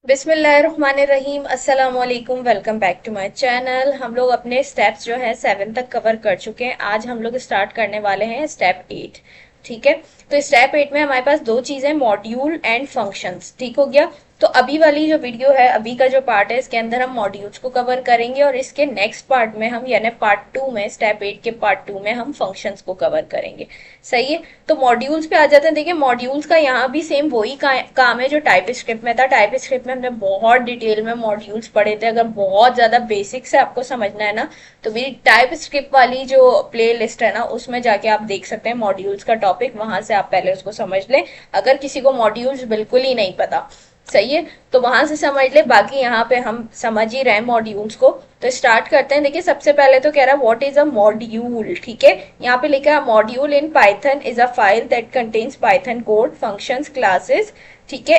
बिस्मिल्लाहिर्रहमानिर्रहीम। अस्सलाम वालेकुम। Welcome back to my channel. हम लोग अपने स्टेप्स जो है 7 तक कवर कर चुके हैं। आज हम लोग स्टार्ट करने वाले हैं स्टेप 8। ठीक है, तो स्टेप 8 में हमारे पास दो चीजें, मॉड्यूल एंड फंक्शंस। ठीक हो गया। तो अभी वाली जो वीडियो है, अभी का जो पार्ट है, इसके अंदर हम मॉड्यूल्स को कवर करेंगे और इसके नेक्स्ट पार्ट में हम यानी पार्ट 2 में, स्टेप 8 के पार्ट 2 में हम फंक्शंस को कवर करेंगे। सही है। तो मॉड्यूल्स पे आ जाते हैं। देखिए, मॉड्यूल्स का यहाँ भी सेम वही काम है जो टाइप स्क्रिप्ट में था। टाइप स्क्रिप्ट में हमने बहुत डिटेल में मॉड्यूल्स पढ़े थे। अगर बहुत ज्यादा बेसिक से आपको समझना है ना, तो मेरी टाइप स्क्रिप्ट वाली जो प्ले लिस्ट है ना, उसमें जाके आप देख सकते हैं मॉड्यूल्स का टॉपिक। वहां से आप पहले उसको समझ लें, अगर किसी को मॉड्यूल्स बिल्कुल ही नहीं पता। सही है, तो वहां से समझ ले। बाकी यहाँ पे हम समझ ही रहे हैं मॉड्यूल्स को। तो स्टार्ट करते हैं। देखिए, सबसे पहले तो कह रहा है व्हाट इज अ मॉड्यूल। ठीक है, यहाँ पे लिखा है module in Python is a file that contains Python code, functions, classes. ठीक है,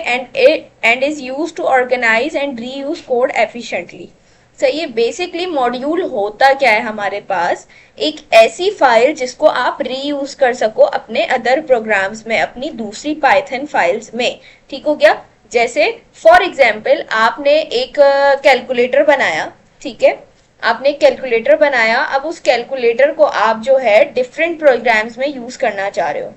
and is use to organize and reuse code efficiently. सही है। बेसिकली मॉड्यूल होता क्या है हमारे पास, एक ऐसी फाइल जिसको आप रीयूज कर सको अपने अदर प्रोग्राम्स में, अपनी दूसरी पाइथन फाइल्स में। ठीक हो गया। जैसे फॉर एग्जाम्पल आपने एक कैलकुलेटर बनाया। ठीक है, आपने एक कैलकुलेटर बनाया। अब उस कैलकुलेटर को आप जो है डिफरेंट प्रोग्राम्स में यूज करना चाह रहे हो।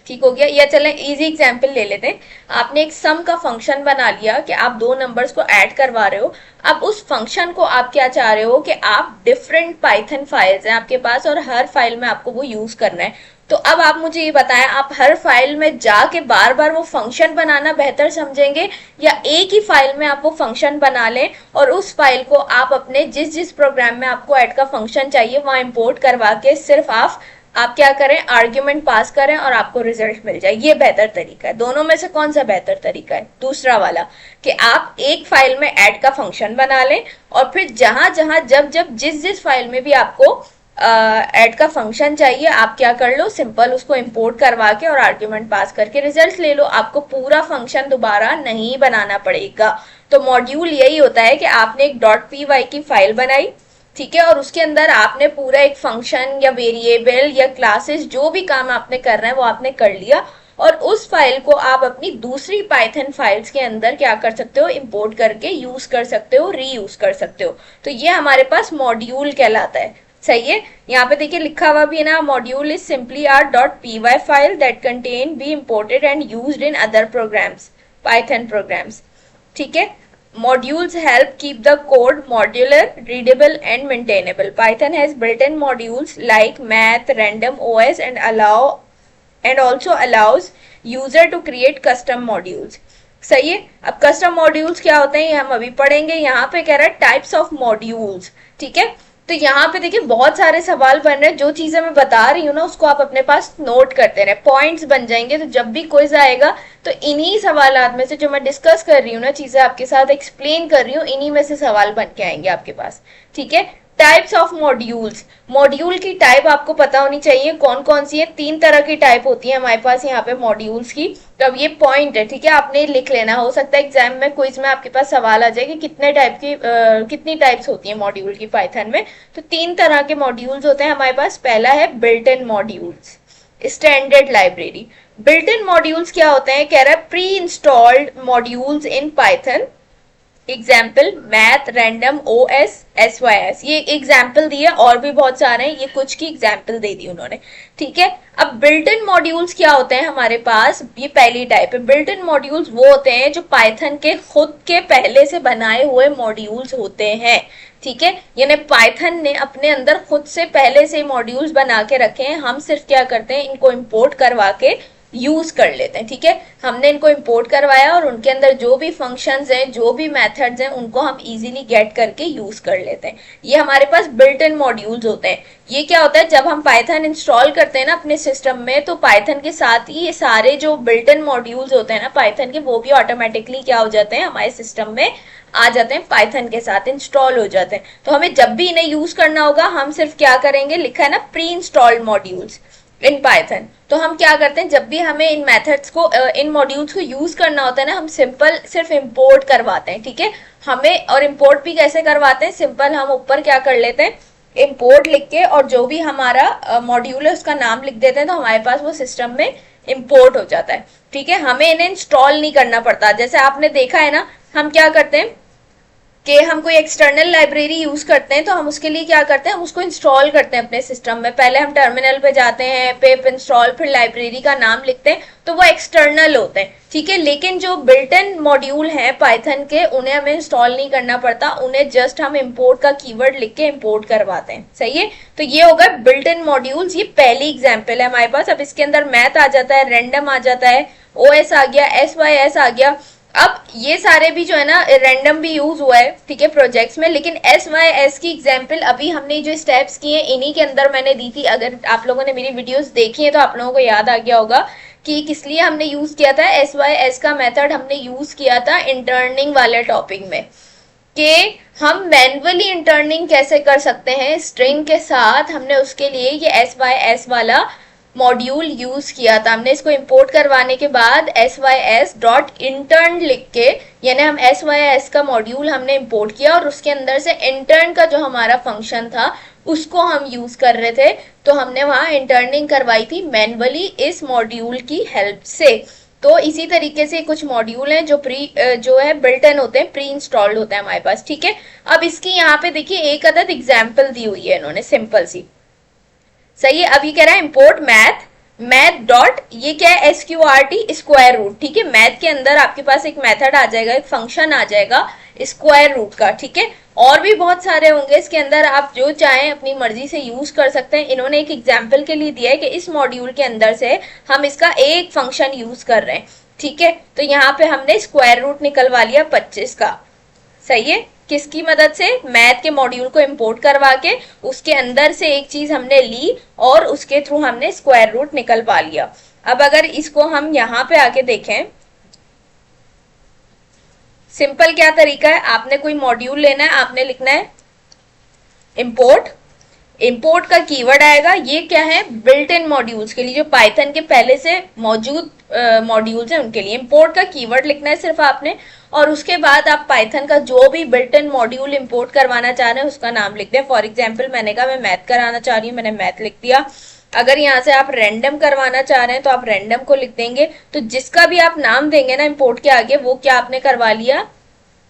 ठीक हो गया। या चलें इजी एग्जांपल ले लेते हैं। आपने एक सम का फंक्शन बना लिया कि आप दो नंबर्स को ऐड करवा रहे हो। अब उस फंक्शन को आप क्या चाह रहे हो कि आप डिफरेंट पाइथन फाइल्स हैं आपके पास और हर फाइल में आपको वो यूज करना है। तो अब आप मुझे ये बताएं, आप हर फाइल में जाके बार बार वो फंक्शन बनाना बेहतर समझेंगे, या एक ही फाइल में आप वो फंक्शन बना लें और उस फाइल को आप अपने जिस जिस प्रोग्राम में आपको ऐड का फंक्शन चाहिए वहां इंपोर्ट करवा के सिर्फ आप क्या करें, आर्ग्यूमेंट पास करें और आपको रिजल्ट मिल जाए। ये बेहतर तरीका है। दोनों में से कौन सा बेहतर तरीका है? दूसरा वाला, कि आप एक फाइल में ऐड का फंक्शन बना लें और फिर जहां जहां जब जब जिस जिस फाइल में भी आपको ऐड का फंक्शन चाहिए, आप क्या कर लो, सिंपल उसको इंपोर्ट करवा के और आर्ग्यूमेंट पास करके रिजल्ट ले लो। आपको पूरा फंक्शन दोबारा नहीं बनाना पड़ेगा। तो मॉड्यूल यही होता है कि आपने एक .py की फाइल बनाई। ठीक है, और उसके अंदर आपने पूरा एक फंक्शन या वेरिएबल या क्लासेस, जो भी काम आपने कर रहे हैं वो आपने कर लिया, और उस फाइल को आप अपनी दूसरी पाइथन फाइल्स के अंदर क्या कर सकते हो, इंपोर्ट करके यूज कर सकते हो, रीयूज कर सकते हो। तो ये हमारे पास मॉड्यूल कहलाता है। सही है। यहाँ पे देखिए लिखा हुआ भी है ना, module is simply are .py file that contain be imported and used in other programs, Python programs. ठीक है। Modules help keep the code modular, readable and maintainable. Python has built-in modules like math, random OS and also allows user to create custom modules. सही है। अब custom modules क्या होते हैं ये हम अभी पढ़ेंगे। यहाँ पे कह रहा है टाइप्स ऑफ मॉड्यूल्स। ठीक है, तो यहाँ पे देखिए बहुत सारे सवाल बन रहे हैं। जो चीजें मैं बता रही हूँ ना, उसको आप अपने पास नोट करते रहे, पॉइंट्स बन जाएंगे। तो जब भी क्विज आएगा तो इन्हीं सवालात में से, जो मैं डिस्कस कर रही हूँ ना, चीजें आपके साथ एक्सप्लेन कर रही हूँ, इन्हीं में से सवाल बन के आएंगे आपके पास। ठीक है। Types of modules. मॉड्यूल की टाइप आपको पता होनी चाहिए कौन कौन सी है। 3 तरह की टाइप होती है हमारे पास यहाँ पे मॉड्यूल्स की। तो अब ये पॉइंट है, ठीक है, आपने लिख लेना। हो सकता है एग्जाम में, क्विज में आपके पास सवाल आ जाए कि कितनी टाइप्स होती है मॉड्यूल की पाइथन में। तो 3 तरह के मॉड्यूल्स होते हैं हमारे पास। पहला है built in modules, standard library. Built in modules क्या होते हैं? कह रहा है pre installed modules in Python. Example math, random OS, SYS। ये एग्जाम्पल दिए, और भी बहुत सारे हैं, ये कुछ की एग्जाम्पल दे दी उन्होंने। ठीक है। अब बिल्ट इन मॉड्यूल्स क्या होते हैं हमारे पास? ये पहली टाइप है। बिल्ट इन मॉड्यूल्स वो होते हैं जो पाइथन के खुद के पहले से बनाए हुए मॉड्यूल्स होते हैं। ठीक है, यानी पाइथन ने अपने अंदर खुद से पहले से मॉड्यूल्स बना के रखे हैं। हम सिर्फ क्या करते हैं, इनको इंपोर्ट करवा के यूज कर लेते हैं। ठीक है, हमने इनको इंपोर्ट करवाया और उनके अंदर जो भी फंक्शंस हैं, जो भी मेथड्स हैं, उनको हम इजीली गेट करके यूज कर लेते हैं। ये हमारे पास बिल्ट इन मॉड्यूल्स होते हैं। ये क्या होता है, जब हम पाइथन इंस्टॉल करते हैं ना अपने सिस्टम में, तो पाइथन के साथ ही ये सारे जो बिल्ट इन मॉड्यूल्स होते हैं ना पाइथन के, वो भी ऑटोमेटिकली क्या हो जाते हैं, हमारे सिस्टम में आ जाते हैं, पाइथन के साथ इंस्टॉल हो जाते हैं। तो हमें जब भी इन्हें यूज करना होगा, हम सिर्फ क्या करेंगे, लिखा है ना pre installed modules in Python. तो हम क्या करते हैं, जब भी हमें इन मेथड्स को, इन मॉड्यूल्स को यूज करना होता है ना, हम सिंपल सिर्फ इंपोर्ट करवाते हैं। ठीक है, हमें, और इंपोर्ट भी कैसे करवाते हैं, सिंपल हम ऊपर क्या कर लेते हैं, इंपोर्ट लिख के, और जो भी हमारा मॉड्यूल है उसका नाम लिख देते हैं, तो हमारे पास वो सिस्टम में इंपोर्ट हो जाता है। ठीक है, हमें इन्हें इंस्टॉल नहीं करना पड़ता। जैसे आपने देखा है ना, हम क्या करते हैं कि हम कोई एक्सटर्नल लाइब्रेरी यूज करते हैं तो हम उसके लिए क्या करते हैं, हम उसको इंस्टॉल करते हैं अपने सिस्टम में। पहले हम टर्मिनल पे जाते हैं, पिप इंस्टॉल, फिर लाइब्रेरी का नाम लिखते हैं, तो वो एक्सटर्नल होते हैं, ठीक है। लेकिन जो बिल्ट इन मॉड्यूल है पाइथन के, उन्हें हमें इंस्टॉल नहीं करना पड़ता, उन्हें जस्ट हम इम्पोर्ट का कीवर्ड लिख के इम्पोर्ट करवाते हैं, सही है। तो ये होगा बिल्ट इन मॉड्यूल्स, ये पहली एग्जाम्पल है हमारे पास। अब इसके अंदर मैथ आ जाता है, रैंडम आ जाता है, ओएस आ गया, SYS आ गया। अब ये सारे भी जो है ना रैंडम भी यूज हुआ है, ठीक है, प्रोजेक्ट्स में। लेकिन SYS की एग्जांपल अभी हमने जो स्टेप्स किए इन्हीं के अंदर मैंने दी थी। अगर आप लोगों ने मेरी वीडियोस देखी है तो आप लोगों को याद आ गया होगा कि किस लिए हमने यूज किया था। SYS का मेथड हमने यूज किया था इंटर्निंग वाले टॉपिक में, कि हम मैन्युअली इंटर्निंग कैसे कर सकते हैं स्ट्रिंग के साथ। हमने उसके लिए ये SYS वाला मॉड्यूल यूज किया था। हमने इसको इंपोर्ट करवाने के बाद sys.intern लिख के, यानी हम sys का मॉड्यूल हमने इंपोर्ट किया और उसके अंदर से इंटर्न का जो हमारा फंक्शन था उसको हम यूज कर रहे थे। तो हमने वहां इंटर्निंग करवाई थी मैन्युअली इस मॉड्यूल की हेल्प से। तो इसी तरीके से कुछ मॉड्यूल हैं जो है बिल्ट इन होते हैं, प्री इंस्टॉल्ड होते हैं हमारे पास, ठीक है। अब इसकी यहाँ पे देखिए एक अदद एग्जाम्पल दी हुई है इन्होंने, सिंपल सी, सही है। अभी कह रहा है इंपोर्ट मैथ डॉट, ये क्या है, SQRT, स्क्वायर रूट, ठीक है। मैथ के अंदर आपके पास एक मेथड आ जाएगा, एक फंक्शन आ जाएगा स्क्वायर रूट का, ठीक है। और भी बहुत सारे होंगे इसके अंदर, आप जो चाहें अपनी मर्जी से यूज कर सकते हैं। इन्होंने एक एग्जाम्पल के लिए दिया है कि इस मॉड्यूल के अंदर से हम इसका एक फंक्शन यूज कर रहे हैं, ठीक है। तो यहाँ पे हमने स्क्वायर रूट निकलवा लिया 25 का, सही है। किसकी मदद से, मैथ के मॉड्यूल को इंपोर्ट करवा के उसके अंदर से एक चीज हमने ली और उसके थ्रू हमने स्क्वायर रूट निकलवा लिया। अब अगर इसको हम यहाँ पे आके देखें, सिंपल क्या तरीका है, आपने कोई मॉड्यूल लेना है, आपने लिखना है इंपोर्ट, इंपोर्ट का कीवर्ड आएगा, ये क्या है, बिल्ट इन मॉड्यूल्स के लिए, जो पाइथन के पहले से मौजूद मॉड्यूल्स हैं उनके लिए इंपोर्ट का कीवर्ड लिखना है सिर्फ आपने। और उसके बाद आप पाइथन का जो भी बिल्ट इन मॉड्यूल इंपोर्ट करवाना चाह रहे हैं उसका नाम लिख दें। फॉर एग्जाम्पल मैंने कहा मैं मैथ कराना चाह रही हूँ, मैंने मैथ लिख दिया। अगर यहाँ से आप रैंडम करवाना चाह रहे हैं तो आप रैंडम को लिख देंगे। तो जिसका भी आप नाम देंगे ना इंपोर्ट के आगे, वो क्या आपने करवा लिया,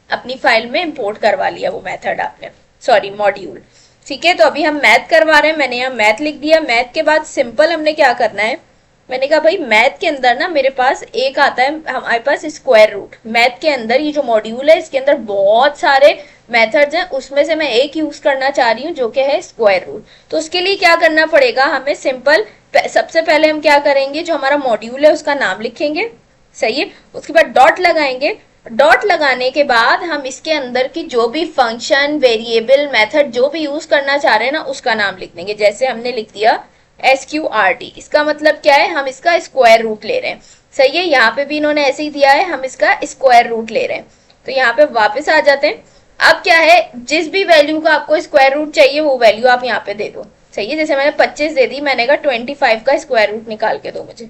अपनी फाइल में इंपोर्ट करवा लिया वो मेथड आपने, सॉरी मॉड्यूल, ठीक है। तो अभी हम मैथ करवा रहे हैं, मैंने यहाँ मैथ लिख दिया। मैथ के बाद सिंपल हमने क्या करना है, मैंने कहा भाई मैथ के अंदर ना मेरे पास एक आता है हमारे पास स्क्वायर रूट। मैथ के अंदर ये जो मॉड्यूल है इसके अंदर बहुत सारे मेथड्स हैं, उसमें से मैं एक यूज करना चाह रही हूँ जो कि है स्क्वायर रूट। तो उसके लिए क्या करना पड़ेगा हमें, सिंपल, सबसे पहले हम क्या करेंगे, जो हमारा मॉड्यूल है उसका नाम लिखेंगे, सही है। उसके बाद डॉट लगाएंगे, डॉट लगाने के बाद हम इसके अंदर की जो भी फंक्शन, वेरिएबल, मेथड जो भी यूज करना चाह रहे हैं ना उसका नाम लिख देंगे। जैसे हमने लिख दिया SQRT, इसका मतलब क्या है, हम इसका स्क्वायर रूट ले रहे हैं, सही है। यहाँ पे भी इन्होंने ऐसे ही दिया है, हम इसका स्क्वायर रूट ले रहे हैं। तो यहाँ पे वापस आ जाते हैं। अब क्या है, जिस भी वैल्यू का आपको स्क्वायर रूट चाहिए वो वैल्यू आप यहाँ पे दे दो, सही है। जैसे मैंने 25 दे दी, मैंने कहा 25 का स्क्वायर रूट निकाल के दो मुझे।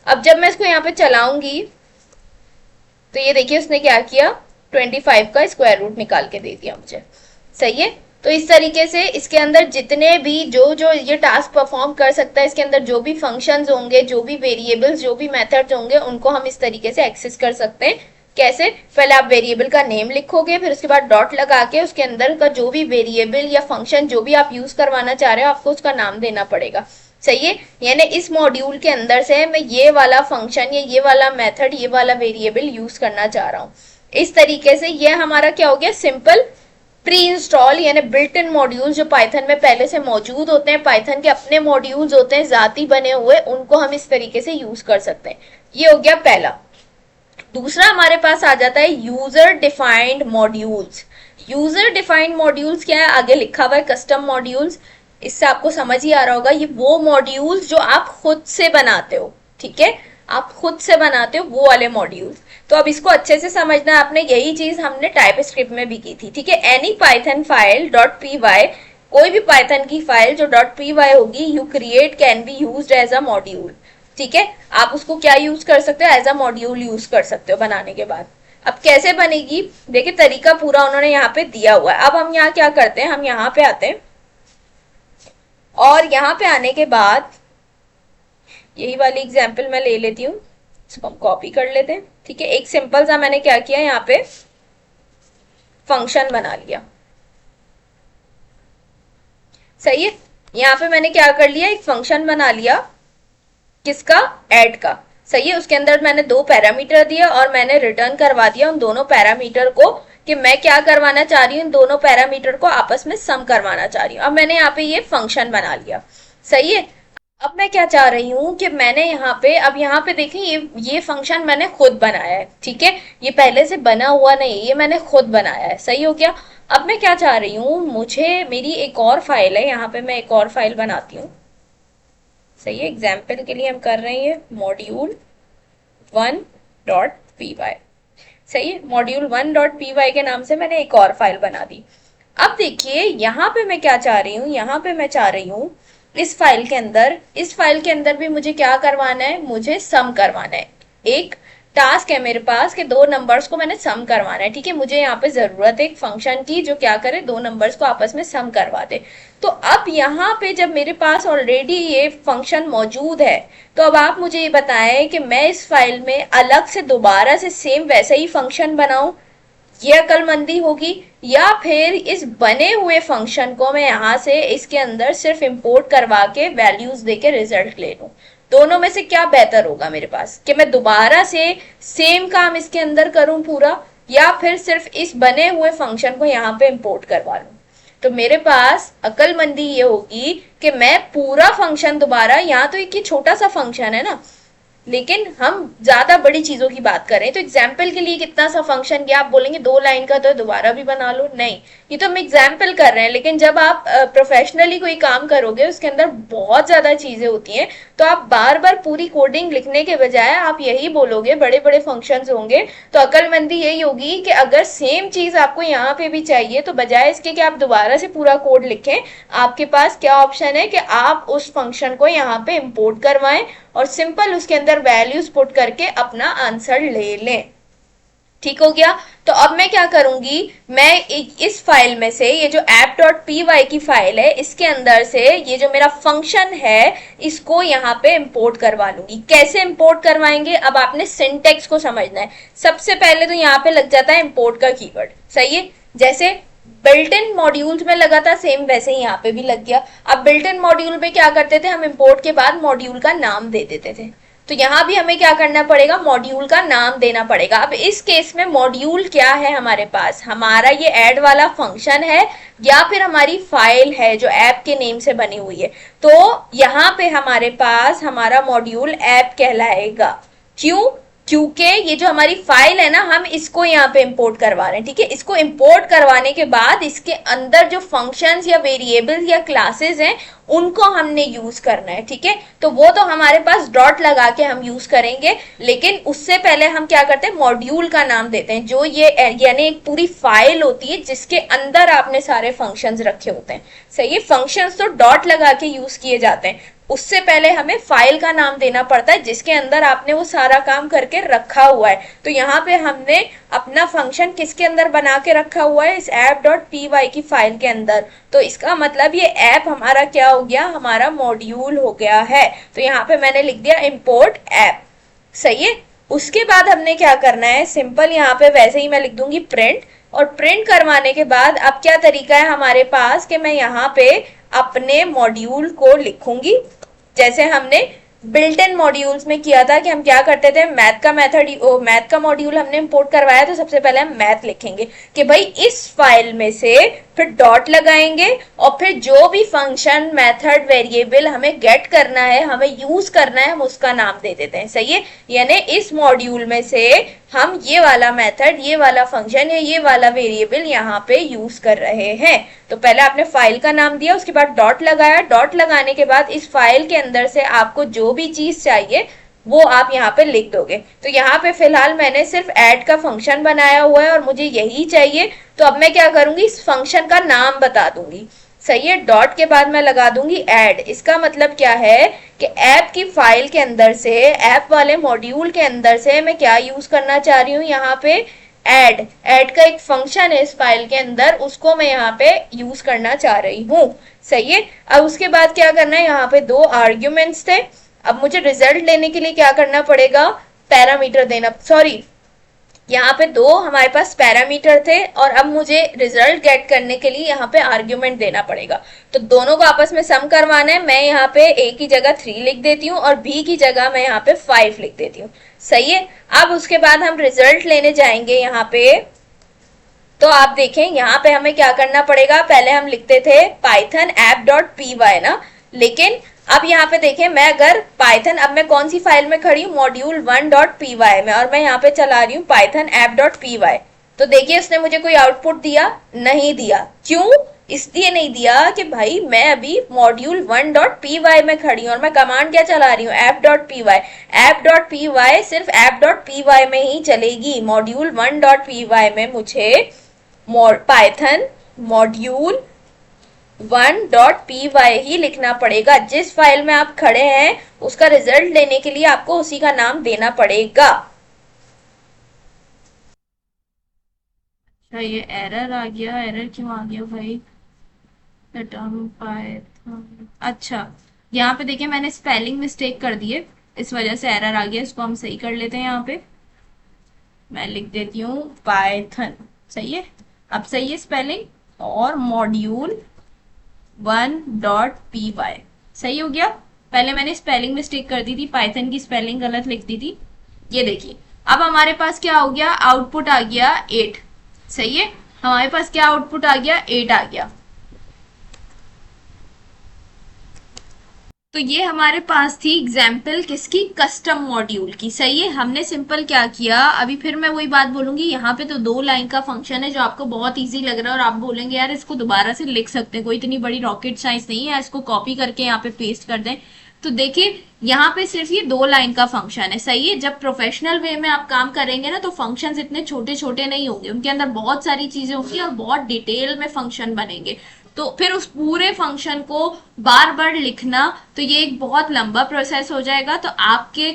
अब जब मैं इसको यहाँ पे चलाऊंगी तो ये देखिए उसने क्या किया, 25 का स्क्वायर रूट निकाल के दे दिया मुझे, सही है। तो इस तरीके से इसके अंदर जितने भी जो जो ये टास्क परफॉर्म कर सकता है, इसके अंदर जो भी फंक्शंस होंगे, जो भी वेरिएबल्स, जो भी मेथड्स होंगे, उनको हम इस तरीके से एक्सेस कर सकते हैं। कैसे, पहले आप वेरिएबल का नेम लिखोगे, फिर उसके बाद डॉट लगा के उसके अंदर का जो भी वेरिएबल या फंक्शन जो भी आप यूज करवाना चाह रहे हो आपको उसका नाम देना पड़ेगा, सही है। यानी इस मॉड्यूल के अंदर से मैं ये वाला फंक्शन या ये वाला मेथड, ये वाला वेरिएबल यूज करना चाह रहा हूँ। इस तरीके से ये हमारा क्या हो गया, सिंपल प्री इंस्टॉल यानी बिल्ट इन मॉड्यूल जो पाइथन में पहले से मौजूद होते हैं, पाइथन के अपने मॉड्यूल्स होते हैं जाती बने हुए, उनको हम इस तरीके से यूज कर सकते हैं। ये हो गया पहला। दूसरा हमारे पास आ जाता है user defined modules. User defined modules क्या है, आगे लिखा हुआ है कस्टम मॉड्यूल्स, इससे आपको समझ ही आ रहा होगा, ये वो मॉड्यूल्स जो आप खुद से बनाते हो, ठीक है, आप खुद से बनाते हो वो वाले मॉड्यूल्स। तो अब इसको अच्छे से समझना आपने, यही चीज हमने टाइप स्क्रिप्ट में भी की थी, ठीक है। Any Python file dot py, कोई भी पाइथन की फाइल जो डॉट py होगी, you create can be used as a module, ठीक है। आप उसको क्या यूज कर सकते हो, एज अ मॉड्यूल यूज कर सकते हो बनाने के बाद। अब कैसे बनेगी, देखिए तरीका पूरा उन्होंने यहाँ पे दिया हुआ है। अब हम यहाँ क्या करते हैं, हम यहाँ पे आते हैं और यहाँ पे आने के बाद यही वाली एग्जाम्पल मैं ले लेती हूँ, इसको हम कॉपी कर लेते हैं, ठीक है। एक सिंपल सा मैंने क्या किया यहाँ पे, फंक्शन बना लिया। सही है, यहाँ पे मैंने क्या कर लिया, एक फंक्शन बना लिया, किसका, ऐड का। सही है, उसके अंदर मैंने दो पैरामीटर दिया और मैंने रिटर्न करवा दिया उन दोनों पैरामीटर को कि मैं क्या करवाना चाह रही हूँ, दोनों पैरामीटर को आपस में सम करवाना चाह रही हूँ। अब मैंने यहाँ पे ये फंक्शन बना लिया। सही है, अब मैं क्या चाह रही हूँ कि मैंने यहाँ पे, अब यहाँ पे देखें, ये फंक्शन मैंने खुद बनाया है। ठीक है, ये पहले से बना हुआ नहीं, ये मैंने खुद बनाया है। सही हो गया। अब मैं क्या चाह रही हूँ, मुझे मेरी एक और फाइल है, यहाँ पे मैं एक और फाइल बनाती हूँ। सही है, एग्जाम्पल के लिए हम कर रहे हैं module1.py। सही है, module1.py के नाम से मैंने एक और फाइल बना दी। अब देखिए यहाँ पे मैं क्या चाह रही हूँ, यहाँ पे मैं चाह रही हूँ इस फाइल के अंदर भी मुझे क्या करवाना है, मुझे सम करवाना है। एक टास्क है मेरे पास कि दो नंबर्स को मैंने सम करवाना है। ठीक है, मुझे यहाँ पे जरूरत है एक फंक्शन की जो क्या करे, दो नंबर्स को आपस में सम करवा दे। तो अब यहाँ पे जब मेरे पास ऑलरेडी ये फंक्शन मौजूद है, तो अब आप मुझे ये बताएं कि मैं इस फाइल में अलग से दोबारा से सेम वैसा ही फंक्शन बनाऊं, ये अकलमंदी होगी, या फिर इस बने हुए फंक्शन को मैं यहाँ से इसके अंदर सिर्फ इंपोर्ट करवा के वैल्यूज देके रिजल्ट ले लूं। दोनों में से क्या बेहतर होगा मेरे पास, कि मैं दोबारा से सेम काम इसके अंदर करूं पूरा, या फिर सिर्फ इस बने हुए फंक्शन को यहाँ पे इंपोर्ट करवा लूं। तो मेरे पास अकलमंदी ये होगी कि मैं पूरा फंक्शन दोबारा, यहाँ तो एक ही छोटा सा फंक्शन है ना, लेकिन हम ज्यादा बड़ी चीजों की बात करें तो एग्जाम्पल के लिए कितना सा फंक्शन, क्या आप बोलेंगे 2 लाइन का तो दोबारा भी बना लो, नहीं, ये तो हम एग्जाम्पल कर रहे हैं। लेकिन जब आप प्रोफेशनली कोई काम करोगे उसके अंदर बहुत ज्यादा चीजें होती हैं, तो आप बार बार पूरी कोडिंग लिखने के बजाय आप यही बोलोगे, बड़े बड़े फंक्शंस होंगे, तो अकलमंदी यही होगी कि अगर सेम चीज आपको यहाँ पे भी चाहिए तो बजाय इसके कि आप दोबारा से पूरा कोड लिखें, आपके पास क्या ऑप्शन है कि आप उस फंक्शन को यहाँ पे इंपोर्ट करवाएं और सिंपल उसके अंदर वैल्यूज पुट करके अपना आंसर ले लें। ठीक हो गया। तो अब मैं क्या करूंगी, मैं इस फाइल में से, ये जो app.py की फाइल है, इसके अंदर से ये जो मेरा फंक्शन है इसको यहाँ पे इंपोर्ट करवा लूंगी। कैसे इंपोर्ट करवाएंगे, अब आपने सिंटेक्स को समझना है। सबसे पहले तो यहाँ पे लग जाता है इंपोर्ट का कीवर्ड। सही है, जैसे बिल्ट इन मॉड्यूल्स में लगा था सेम वैसे ही यहाँ पे भी लग गया। अब बिल्ट इन मॉड्यूल में क्या करते थे हम, इंपोर्ट के बाद मॉड्यूल का नाम दे देते थे, तो यहाँ भी हमें क्या करना पड़ेगा, मॉड्यूल का नाम देना पड़ेगा। अब इस केस में मॉड्यूल क्या है हमारे पास, हमारा ये ऐड वाला फंक्शन है या फिर हमारी फाइल है जो ऐप के नेम से बनी हुई है। तो यहाँ पे हमारे पास हमारा मॉड्यूल ऐप कहलाएगा। क्यों, क्योंकि ये जो हमारी फाइल है ना, हम इसको यहाँ पे इंपोर्ट करवा रहे हैं। ठीक है, इसको इंपोर्ट करवाने के बाद इसके अंदर जो फंक्शंस या वेरिएबल्स या क्लासेस हैं उनको हमने यूज करना है। ठीक है, तो वो तो हमारे पास डॉट लगा के हम यूज करेंगे, लेकिन उससे पहले हम क्या करते हैं, मॉड्यूल का नाम देते हैं, जो ये यानी एक पूरी फाइल होती है जिसके अंदर आपने सारे फंक्शंस रखे होते हैं। सही है, फंक्शंस तो डॉट लगा के यूज किए जाते हैं, उससे पहले हमें फाइल का नाम देना पड़ता है जिसके अंदर आपने वो सारा काम करके रखा हुआ है। तो यहाँ पे हमने अपना फंक्शन किसके अंदर बना के रखा हुआ है, इस app.py की फाइल के अंदर। तो इसका मतलब ये ऐप हमारा क्या हो गया, हमारा मॉड्यूल हो गया है। तो यहाँ पे मैंने लिख दिया इंपोर्ट ऐप। सही है, उसके बाद हमने क्या करना है, सिंपल यहाँ पे वैसे ही मैं लिख दूंगी प्रिंट, और प्रिंट करवाने के बाद अब क्या तरीका है हमारे पास कि मैं यहाँ पे अपने मॉड्यूल को लिखूंगी, जैसे हमने बिल्ट इन मॉड्यूल्स में किया था कि हम क्या करते थे, मैथ का मॉड्यूल हमने इंपोर्ट करवाया, तो सबसे पहले हम मैथ लिखेंगे कि भाई इस फाइल में से, फिर डॉट लगाएंगे और फिर जो भी फंक्शन मेथड वेरिएबल हमें गेट करना है, हमें यूज करना है, हम उसका नाम दे देते हैं। सही है, यानी इस मॉड्यूल में से हम ये वाला मेथड, ये वाला फंक्शन या ये वाला वेरिएबल यहाँ पे यूज कर रहे हैं। तो पहले आपने फाइल का नाम दिया, उसके बाद डॉट लगाया, डॉट लगाने के बाद इस फाइल के अंदर से आपको जो भी चीज चाहिए वो आप यहाँ पे लिख दोगे। तो यहाँ पे फिलहाल मैंने सिर्फ ऐड का फंक्शन बनाया हुआ है और मुझे यही चाहिए, तो अब मैं क्या करूंगी, इस फंक्शन का नाम बता दूंगी। सही है, डॉट के बाद मैं लगा दूंगी ऐड। इसका मतलब क्या है कि ऐप की फाइल के अंदर से, ऐप वाले मॉड्यूल के अंदर से मैं क्या यूज करना चाह रही हूँ, यहाँ पे ऐड। ऐड का एक फंक्शन है इस फाइल के अंदर, उसको मैं यहाँ पे यूज करना चाह रही हूँ। सही है, अब उसके बाद क्या करना है, यहाँ पे 2 आर्ग्यूमेंट्स थे। अब मुझे रिजल्ट लेने के लिए क्या करना पड़ेगा, पैरामीटर देना, सॉरी यहाँ पे दो हमारे पास पैरामीटर थे और अब मुझे रिजल्ट गेट करने के लिए यहाँ पे आर्ग्यूमेंट देना पड़ेगा। तो दोनों को आपस में सम करवाना है। मैं यहाँ पे ए की जगह 3 लिख देती हूँ और बी की जगह मैं यहाँ पे 5 लिख देती हूँ। सही है। अब उसके बाद हम रिजल्ट लेने जाएंगे यहाँ पे। तो आप देखें यहाँ पे हमें क्या करना पड़ेगा, पहले हम लिखते थे Python app dot P Y ना, लेकिन अब यहाँ पे देखें मैं अगर पाइथन, अब मैं कौन सी फाइल में खड़ी हूँ, मॉड्यूल 1.py में, और मैं यहाँ पे चला रही हूँ Python app dot P Y. तो देखिए उसने मुझे कोई आउटपुट दिया? नहीं दिया। क्यों? इसलिए नहीं दिया कि भाई मैं अभी मॉड्यूल 1.py में खड़ी हूँ और मैं कमांड क्या चला रही हूँ, app dot P Y. App dot P Y सिर्फ ऐप डॉट पी वाई में ही चलेगी। मॉड्यूल 1.py में मुझे पाइथन मॉड्यूल 1.py ही लिखना पड़ेगा। जिस फाइल में आप खड़े हैं उसका रिजल्ट लेने के लिए आपको उसी का नाम देना पड़ेगा। अच्छा ये एरर आ गया, एरर क्यों आ गया भाई? पाइथन, अच्छा यहाँ पे देखिए मैंने स्पेलिंग मिस्टेक कर दी है, इस वजह से एरर आ गया। इसको हम सही कर लेते हैं। यहाँ पे मैं लिख देती हूँ पाइथन, सही है। अब सही है स्पेलिंग। और मॉड्यूल 1.py सही हो गया। पहले मैंने स्पेलिंग मिस्टेक कर दी थी, पाइथन की स्पेलिंग गलत लिख दी थी। ये देखिए अब हमारे पास क्या हो गया, आउटपुट आ गया 8। सही है। हमारे पास क्या आउटपुट आ गया, 8 आ गया। तो ये हमारे पास थी एग्जाम्पल किसकी, कस्टम मॉड्यूल की। सही है। हमने सिंपल क्या किया, अभी फिर मैं वही बात बोलूंगी, यहाँ पे तो 2 लाइन का फंक्शन है जो आपको बहुत इजी लग रहा है और आप बोलेंगे यार इसको दोबारा से लिख सकते हैं, कोई इतनी बड़ी रॉकेट साइंस नहीं है, इसको कॉपी करके यहाँ पे पेस्ट कर दें। तो देखिए यहाँ पे सिर्फ ये 2 लाइन का फंक्शन है। सही है। जब प्रोफेशनल वे में आप काम करेंगे ना तो फंक्शंस इतने छोटे छोटे नहीं होंगे, उनके अंदर बहुत सारी चीजें होंगी और बहुत डिटेल में फंक्शन बनेंगे। तो फिर उस पूरे फंक्शन को बार बार लिखना तो ये एक बहुत लंबा प्रोसेस हो जाएगा। तो आपके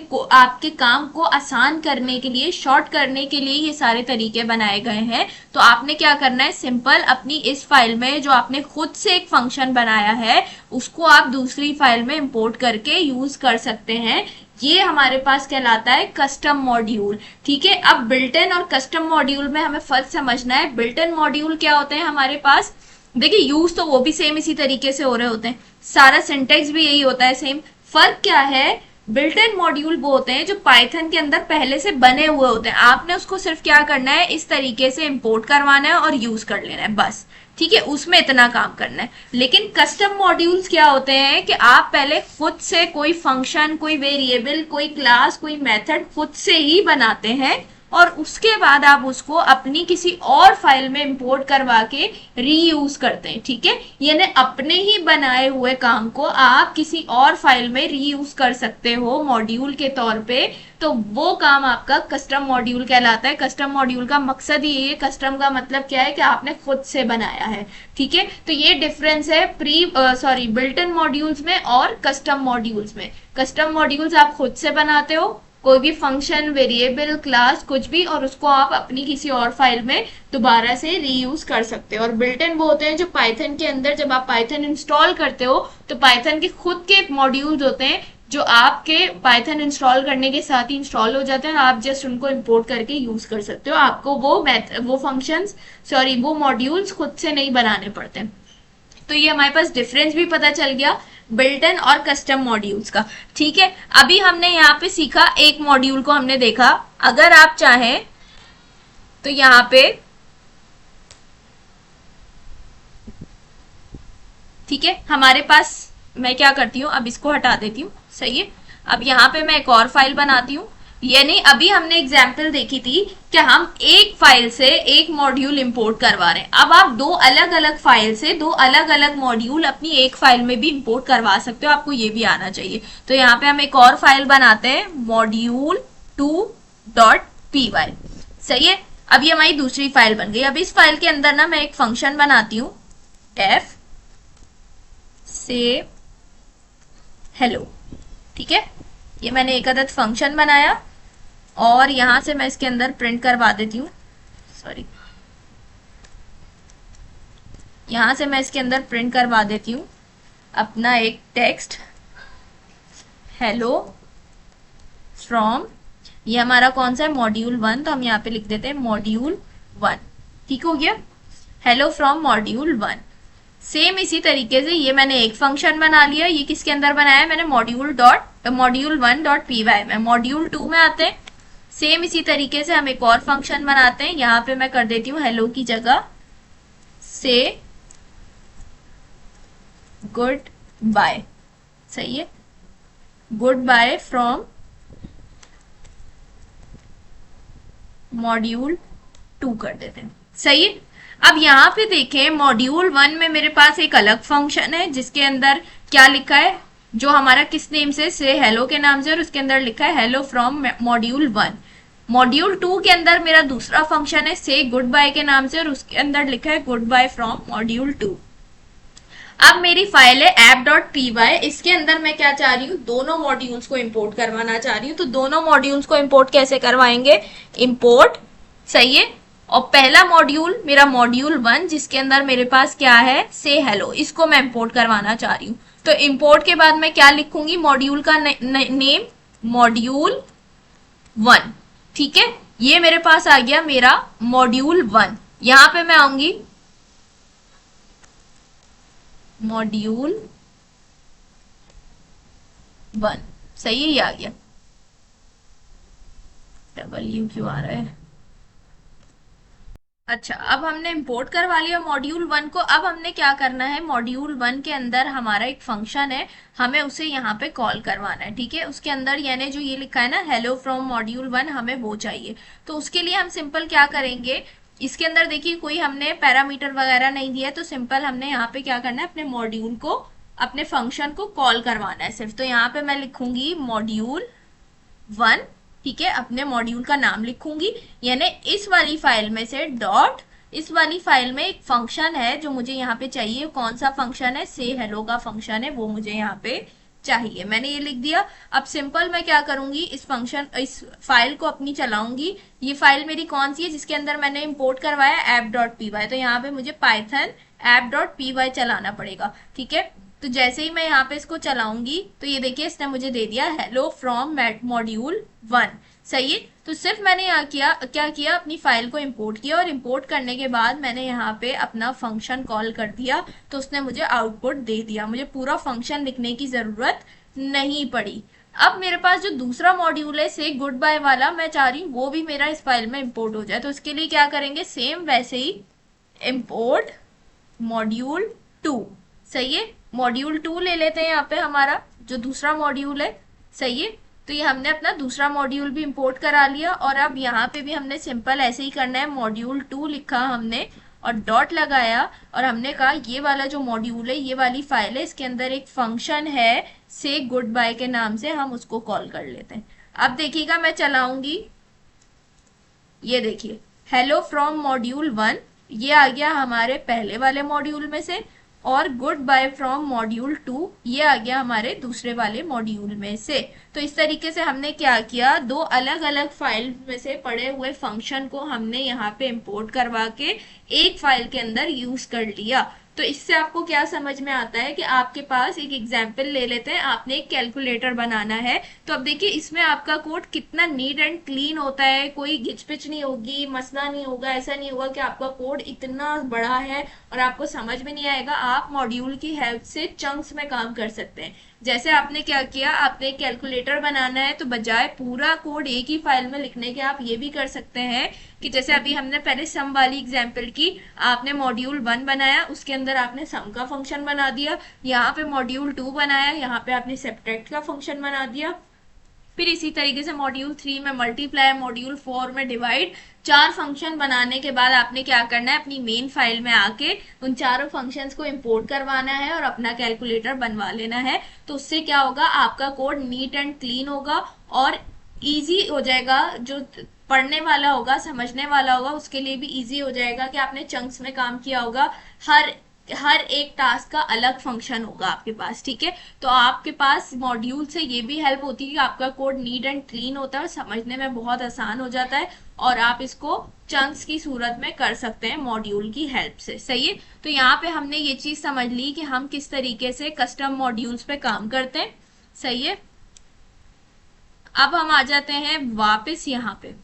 काम को आसान करने के लिए, शॉर्ट करने के लिए ये सारे तरीके बनाए गए हैं। तो आपने क्या करना है, सिंपल अपनी इस फाइल में जो आपने खुद से एक फंक्शन बनाया है उसको आप दूसरी फाइल में इंपोर्ट करके यूज कर सकते हैं। ये हमारे पास कहलाता है कस्टम मॉड्यूल। ठीक है। अब बिल्ट इन और कस्टम मॉड्यूल में हमें फर्क समझना है। बिल्ट इन मॉड्यूल क्या होते हैं हमारे पास, देखिए यूज तो वो भी सेम इसी तरीके से हो रहे होते हैं, सारा सिंटेक्स भी यही होता है सेम। फर्क क्या है, बिल्ट इन मॉड्यूल वो होते हैं जो पाइथन के अंदर पहले से बने हुए होते हैं, आपने उसको सिर्फ क्या करना है, इस तरीके से इंपोर्ट करवाना है और यूज कर लेना है बस। ठीक है। उसमें इतना काम करना है। लेकिन कस्टम मॉड्यूल्स क्या होते हैं कि आप पहले खुद से कोई फंक्शन, कोई वेरिएबल, कोई क्लास, कोई मेथड खुद से ही बनाते हैं और उसके बाद आप उसको अपनी किसी और फाइल में इंपोर्ट करवा के रीयूज करते हैं। ठीक है। यानी अपने ही बनाए हुए काम को आप किसी और फाइल में रीयूज कर सकते हो मॉड्यूल के तौर पे। तो वो काम आपका कस्टम मॉड्यूल कहलाता है। कस्टम मॉड्यूल का मकसद ही है, कस्टम का मतलब क्या है कि आपने खुद से बनाया है। ठीक है। तो ये डिफरेंस है बिल्ट इन मॉड्यूल्स में और कस्टम मॉड्यूल्स में। कस्टम मॉड्यूल्स आप खुद से बनाते हो कोई भी फंक्शन, वेरिएबल, क्लास, कुछ भी, और उसको आप अपनी किसी और फाइल में दोबारा से रीयूज कर सकते हो। और बिल्ट इन वो होते हैं जो पाइथन के अंदर, जब आप पाइथन इंस्टॉल करते हो तो पाइथन के खुद के मॉड्यूल्स होते हैं जो आपके पाइथन इंस्टॉल करने के साथ ही इंस्टॉल हो जाते हैं और आप जस्ट उनको इंपोर्ट करके यूज कर सकते हो। आपको वो फंक्शंस, वो मॉड्यूल्स खुद से नहीं बनाने पड़ते। तो ये हमारे पास डिफरेंस भी पता चल गया बिल्ट इन और कस्टम मॉड्यूल्स का। ठीक है। अभी हमने यहाँ पे सीखा, एक मॉड्यूल को हमने देखा। अगर आप चाहें तो यहाँ पे, ठीक है, हमारे पास, मैं क्या करती हूँ, अब इसको हटा देती हूँ। सही है। अब यहाँ पे मैं एक और फाइल बनाती हूँ। यानी अभी हमने एग्जाम्पल देखी थी कि हम एक फाइल से एक मॉड्यूल इंपोर्ट करवा रहे हैं। अब आप 2 अलग अलग फाइल से 2 अलग अलग मॉड्यूल अपनी एक फाइल में भी इंपोर्ट करवा सकते हो। आपको ये भी आना चाहिए। तो यहाँ पे हम एक और फाइल बनाते हैं, module2.py। सही है। अब ये हमारी दूसरी फाइल बन गई। अब इस फाइल के अंदर ना मैं एक फंक्शन बनाती हूँ, f से हेलो। ठीक है। ये मैंने एक अदद फंक्शन बनाया और यहां से मैं इसके अंदर प्रिंट करवा देती हूँ, यहां से मैं इसके अंदर प्रिंट करवा देती हूँ अपना एक टेक्स्ट, हेलो फ्रॉम। ये हमारा कौन सा है, मॉड्यूल 1, तो हम यहाँ पे लिख देते हैं मॉड्यूल 1। ठीक हो गया, हेलो फ्रॉम मॉड्यूल 1। सेम इसी तरीके से ये मैंने एक फंक्शन बना लिया, ये किसके अंदर बनाया है मैंने, मॉड्यूल 1 डॉट पी वाई में। मॉड्यूल 2 में आते हैं, सेम इसी तरीके से हम एक और फंक्शन बनाते हैं। यहाँ पे मैं कर देती हूँ हेलो की जगह से गुड बाय, सही है, गुड बाय फ्रॉम मॉड्यूल 2 कर देते हैं, सही है। अब यहाँ पे देखें मॉड्यूल 1 में मेरे पास एक अलग फंक्शन है जिसके अंदर क्या लिखा है, जो हमारा किस नेम से हेलो के नाम से, और उसके अंदर लिखा है हेलो फ्रॉम मॉड्यूल 1। मॉड्यूल 2 के अंदर मेरा दूसरा फंक्शन है से गुड बाय के नाम से, और उसके अंदर लिखा है गुड बाय फ्रॉम मॉड्यूल 2। अब मेरी फाइल है app.py, इसके अंदर मैं क्या चाह रही हूँ, दोनों मॉड्यूल्स को इंपोर्ट करवाना चाह रही हूँ। तो दोनों मॉड्यूल्स को इंपोर्ट कैसे करवाएंगे, इंपोर्ट, सही है। और पहला मॉड्यूल मेरा मॉड्यूल 1 जिसके अंदर मेरे पास क्या है, से हेलो, इसको मैं इंपोर्ट करवाना चाह रही हूँ। तो इंपोर्ट के बाद मैं क्या लिखूंगी, मॉड्यूल का नेम मॉड्यूल 1, ठीक है। ये मेरे पास आ गया मेरा मॉड्यूल 1। यहां पे मैं आऊंगी मॉड्यूल 1, सही है, ये आ गया। डब्ल्यू क्यों आ रहा है, अच्छा। अब हमने इंपोर्ट करवा लिया मॉड्यूल 1 को। अब हमने क्या करना है, मॉड्यूल 1 के अंदर हमारा एक फंक्शन है, हमें उसे यहाँ पे कॉल करवाना है, ठीक है। उसके अंदर यानी जो ये लिखा है ना हेलो फ्रॉम मॉड्यूल 1, हमें वो चाहिए। तो उसके लिए हम सिंपल क्या करेंगे, इसके अंदर देखिए कोई हमने पैरामीटर वगैरह नहीं दिया, तो सिंपल हमने यहाँ पे क्या करना है, अपने मॉड्यूल को, अपने फंक्शन को कॉल करवाना है सिर्फ। तो यहाँ पे मैं लिखूंगी मॉड्यूल 1, ठीक है, अपने मॉड्यूल का नाम लिखूंगी, यानी इस वाली फाइल में से डॉट, इस वाली फाइल में एक फंक्शन है जो मुझे यहाँ पे चाहिए, कौन सा फंक्शन है, से हेलो का फंक्शन है, वो मुझे यहाँ पे चाहिए। मैंने ये लिख दिया। अब सिंपल मैं क्या करूंगी, इस फंक्शन, इस फाइल को अपनी चलाऊंगी। ये फाइल मेरी कौन सी है, जिसके अंदर मैंने इंपोर्ट करवाया app.py, तो यहाँ पे मुझे पाइथन app.py चलाना पड़ेगा, ठीक है। तो जैसे ही मैं यहाँ पे इसको चलाऊंगी तो ये देखिए इसने मुझे दे दिया हेलो फ्रॉम मॉड्यूल 1, सही है। तो सिर्फ मैंने यहाँ क्या किया, अपनी फाइल को इंपोर्ट किया, और इंपोर्ट करने के बाद मैंने यहाँ पे अपना फंक्शन कॉल कर दिया, तो उसने मुझे आउटपुट दे दिया, मुझे पूरा फंक्शन लिखने की जरूरत नहीं पड़ी। अब मेरे पास जो दूसरा मॉड्यूल है से गुड बाय वाला, मैं चाह रही हूँ वो भी मेरा इस फाइल में इंपोर्ट हो जाए। तो इसके लिए क्या करेंगे, सेम वैसे ही इंपोर्ट मॉड्यूल 2, सही है। मॉड्यूल 2 ले लेते हैं यहाँ पे, हमारा जो दूसरा मॉड्यूल है, सही है। तो ये हमने अपना दूसरा मॉड्यूल भी इंपोर्ट करा लिया, और अब यहाँ पे भी हमने सिंपल ऐसे ही करना है, मॉड्यूल 2 लिखा हमने और डॉट लगाया, और हमने कहा ये वाला जो मॉड्यूल है, ये वाली फाइल है, इसके अंदर एक फंक्शन है से गुड बाय के नाम से, हम उसको कॉल कर लेते हैं। अब देखिएगा मैं चलाऊंगी, ये देखिए हेलो फ्रॉम मॉड्यूल 1, ये आ गया हमारे पहले वाले मॉड्यूल में से, और गुड बाय फ्रॉम मॉड्यूल 2 ये आ गया हमारे दूसरे वाले मॉड्यूल में से। तो इस तरीके से हमने क्या किया, दो अलग अलग फाइल में से पड़े हुए फंक्शन को हमने यहाँ पे इंपोर्ट करवा के एक फाइल के अंदर यूज कर लिया। तो इससे आपको क्या समझ में आता है कि आपके पास एक एग्जाम्पल ले लेते हैं, आपने एक कैलकुलेटर बनाना है। तो अब देखिए इसमें आपका कोड कितना नीट एंड क्लीन होता है, कोई घिचपिच नहीं होगी, मसला नहीं होगा, ऐसा नहीं होगा कि आपका कोड इतना बड़ा है और आपको समझ में नहीं आएगा। आप मॉड्यूल की हेल्प से चंक्स में काम कर सकते हैं। जैसे आपने क्या किया, आपने एक कैलकुलेटर बनाना है, तो बजाय पूरा कोड एक ही फाइल में लिखने के आप ये भी कर सकते हैं कि जैसे अभी हमने पहले सम वाली एग्जांपल की, आपने मॉड्यूल 1 बनाया, उसके अंदर आपने सम का फंक्शन बना दिया, यहाँ पे मॉड्यूल 2 बनाया, यहाँ पे आपने सब्ट्रैक्ट का फंक्शन बना दिया, फिर इसी तरीके से मॉड्यूल 3 में मल्टीप्लाई, मॉड्यूल 4 में डिवाइड। 4 फंक्शन बनाने के बाद आपने क्या करना है, अपनी मेन फाइल में आके उन चारों फंक्शंस को इंपोर्ट करवाना है और अपना कैलकुलेटर बनवा लेना है। तो उससे क्या होगा, आपका कोड नीट एंड क्लीन होगा और इजी हो जाएगा। जो पढ़ने वाला होगा, समझने वाला होगा, उसके लिए भी इजी हो जाएगा कि आपने चंक्स में काम किया होगा। हर एक टास्क का अलग फंक्शन होगा आपके पास, ठीक है। तो आपके पास मॉड्यूल से ये भी हेल्प होती है कि आपका कोड नीट एंड क्लीन होता है और समझने में बहुत आसान हो जाता है, और आप इसको चंक्स की सूरत में कर सकते हैं मॉड्यूल की हेल्प से, सही है। तो यहाँ पे हमने ये चीज समझ ली कि हम किस तरीके से कस्टम मॉड्यूल्स पे काम करते हैं, सही है। अब हम आ जाते हैं वापस यहाँ पे,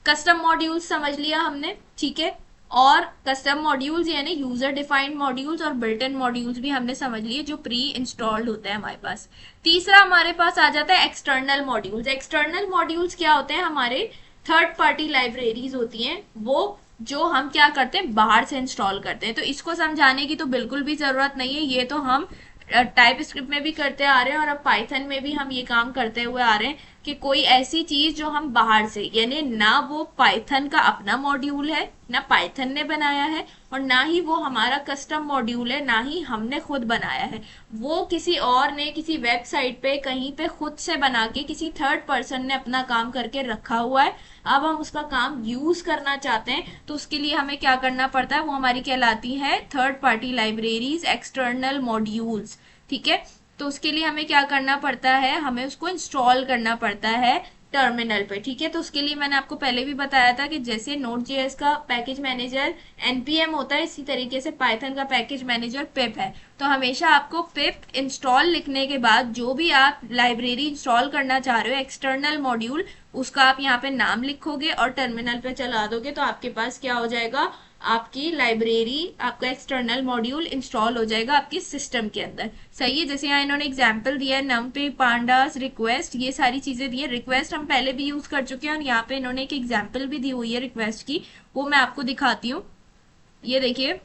कस्टम मॉड्यूल्स समझ लिया हमने, ठीक है। और कस्टम मॉड्यूल्स यानी यूजर डिफाइंड मॉड्यूल्स और बिल्ट इन मॉड्यूल्स भी हमने समझ लिए जो प्री इंस्टॉल्ड होते हैं हमारे पास। तीसरा हमारे पास आ जाता है एक्सटर्नल मॉड्यूल्स। एक्सटर्नल मॉड्यूल्स क्या होते हैं, हमारे थर्ड पार्टी लाइब्रेरीज होती हैं, वो जो हम क्या करते हैं बाहर से इंस्टॉल करते हैं। तो इसको समझाने की तो बिल्कुल भी जरूरत नहीं है, ये तो हम टाइप स्क्रिप्ट में भी करते आ रहे हैं और अब पाइथन में भी हम ये काम करते हुए आ रहे हैं कि कोई ऐसी चीज जो हम बाहर से, यानी ना वो पाइथन का अपना मॉड्यूल है, ना पाइथन ने बनाया है, और ना ही वो हमारा कस्टम मॉड्यूल है, ना ही हमने खुद बनाया है, वो किसी और ने किसी वेबसाइट पे कहीं पे खुद से बना के किसी थर्ड पर्सन ने अपना काम करके रखा हुआ है। अब हम उसका काम यूज करना चाहते हैं तो उसके लिए हमें क्या करना पड़ता है, वो हमारी कहलाती है third party libraries, external modules, ठीक है। तो उसके लिए हमें क्या करना पड़ता है, हमें उसको इंस्टॉल करना पड़ता है टर्मिनल पे, ठीक है। तो उसके लिए मैंने आपको पहले भी बताया था कि जैसे Node.js का पैकेज मैनेजर npm होता है, इसी तरीके से पाइथन का पैकेज मैनेजर पिप है। तो हमेशा आपको पिप इंस्टॉल लिखने के बाद जो भी आप लाइब्रेरी इंस्टॉल करना चाह रहे हो एक्सटर्नल मॉड्यूल, उसका आप यहाँ पे नाम लिखोगे और टर्मिनल पे चला दोगे तो आपके पास क्या हो जाएगा, आपकी लाइब्रेरी, आपका एक्सटर्नल मॉड्यूल इंस्टॉल हो जाएगा आपके सिस्टम के अंदर। सही है, जैसे यहाँ इन्होंने एग्जांपल दिया है numpy pandas रिक्वेस्ट, ये सारी चीजें दी है। रिक्वेस्ट हम पहले भी यूज कर चुके हैं और यहाँ पे इन्होंने एक एग्जांपल भी दी हुई है रिक्वेस्ट की, वो मैं आपको दिखाती हूँ। ये देखिए,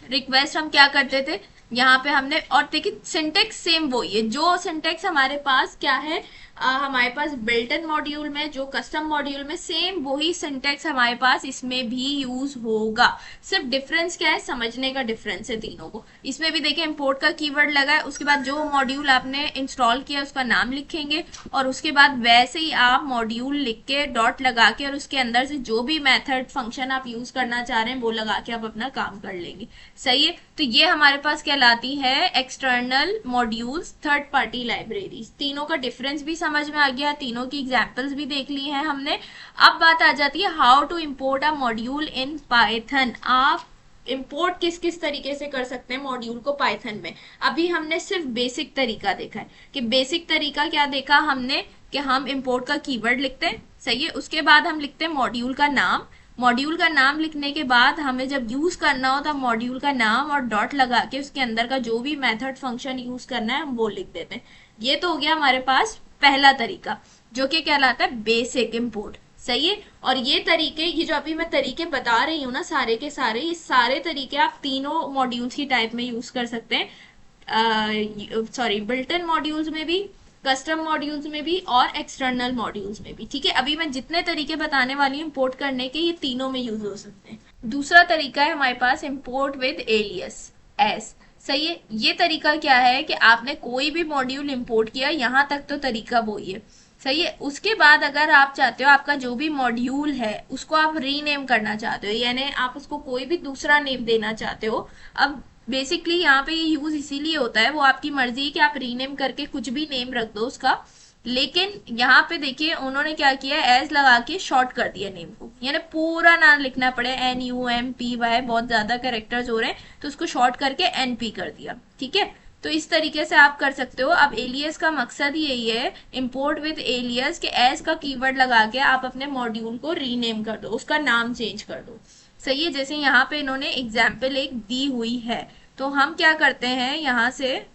रिक्वेस्ट हम क्या करते थे, यहाँ पे हमने, और देखिए सिंटेक्स सेम वही है, जो सिंटेक्स हमारे पास क्या है, हमारे पास बिल्ट इन मॉड्यूल में, जो कस्टम मॉड्यूल में, सेम वही सिंटेक्स हमारे पास इसमें भी यूज होगा। सिर्फ डिफरेंस क्या है, समझने का डिफरेंस है तीनों को। इसमें भी देखिए इंपोर्ट का कीवर्ड लगा है, उसके बाद जो मॉड्यूल आपने इंस्टॉल किया उसका नाम लिखेंगे, और उसके बाद वैसे ही आप मॉड्यूल लिख के डॉट लगा के और उसके अंदर से जो भी मेथड फंक्शन आप यूज करना चाह रहे हैं वो लगा के आप अपना काम कर लेंगे। सही है, तो ये हमारे पास कहलाती है external modules, third party libraries. तीनों का डिफरेंस भी समझ में आ गया, तीनों की एग्जांपल्स भी देख ली हैं हमने। अब बात आ जाती है how to import a module in Python. आप इंपोर्ट किस किस तरीके से कर सकते हैं मॉड्यूल को पाइथन में। अभी हमने सिर्फ बेसिक तरीका देखा है, कि बेसिक तरीका क्या देखा हमने, कि हम इंपोर्ट का कीवर्ड लिखते हैं, सही है, उसके बाद हम लिखते हैं मॉड्यूल का नाम, मॉड्यूल का नाम लिखने के बाद हमें जब यूज करना हो तब मॉड्यूल का नाम और डॉट लगा के उसके अंदर का जो भी मेथड फंक्शन यूज करना है हम वो लिख देते हैं। ये तो हो गया हमारे पास पहला तरीका, जो कि कहलाता है बेसिक इंपोर्ट। सही है, और ये तरीके, ये जो अभी मैं तरीके बता रही हूँ ना सारे के सारे, ये सारे तरीके आप तीनों मॉड्यूल्स की टाइप में यूज कर सकते हैं, सॉरी बिल्ट इन मॉड्यूल्स में भी, कस्टम मॉड्यूल्स में भी और एक्सटर्नल मॉड्यूल्स में भी, ठीक है। अभी मैं जितने तरीके बताने वाली हूँ इंपोर्ट करने के, ये तीनों में यूज हो सकते हैं। दूसरा तरीका है हमारे पास इंपोर्ट विद एलियस, एस। सही है, ये तरीका क्या है कि आपने कोई भी मॉड्यूल इंपोर्ट किया, यहाँ तक तो तरीका वही है, सही है। उसके बाद अगर आप चाहते हो आपका जो भी मॉड्यूल है उसको आप रीनेम करना चाहते हो, यानी आप उसको कोई भी दूसरा नेम देना चाहते हो। अब बेसिकली यहाँ पे ये यूज इसीलिए होता है, वो आपकी मर्जी है कि आप रीनेम करके कुछ भी नेम रख दो उसका, लेकिन यहाँ पे देखिए उन्होंने क्या किया, एज लगा के शॉर्ट कर दिया नेम को, यानी पूरा नाम लिखना पड़े, NUMPY, बहुत ज्यादा कैरेक्टर्स हो रहे हैं तो उसको शॉर्ट करके NP कर दिया, ठीक है। तो इस तरीके से आप कर सकते हो। अब एलियस का मकसद यही है, इंपोर्ट विद एलियस, के एज का कीवर्ड लगा के आप अपने मॉड्यूल को रीनेम कर दो, उसका नाम चेंज कर दो। सही है, जैसे यहाँ पे इन्होंने एग्जाम्पल एक दी हुई है, तो हम क्या करते हैं यहाँ से,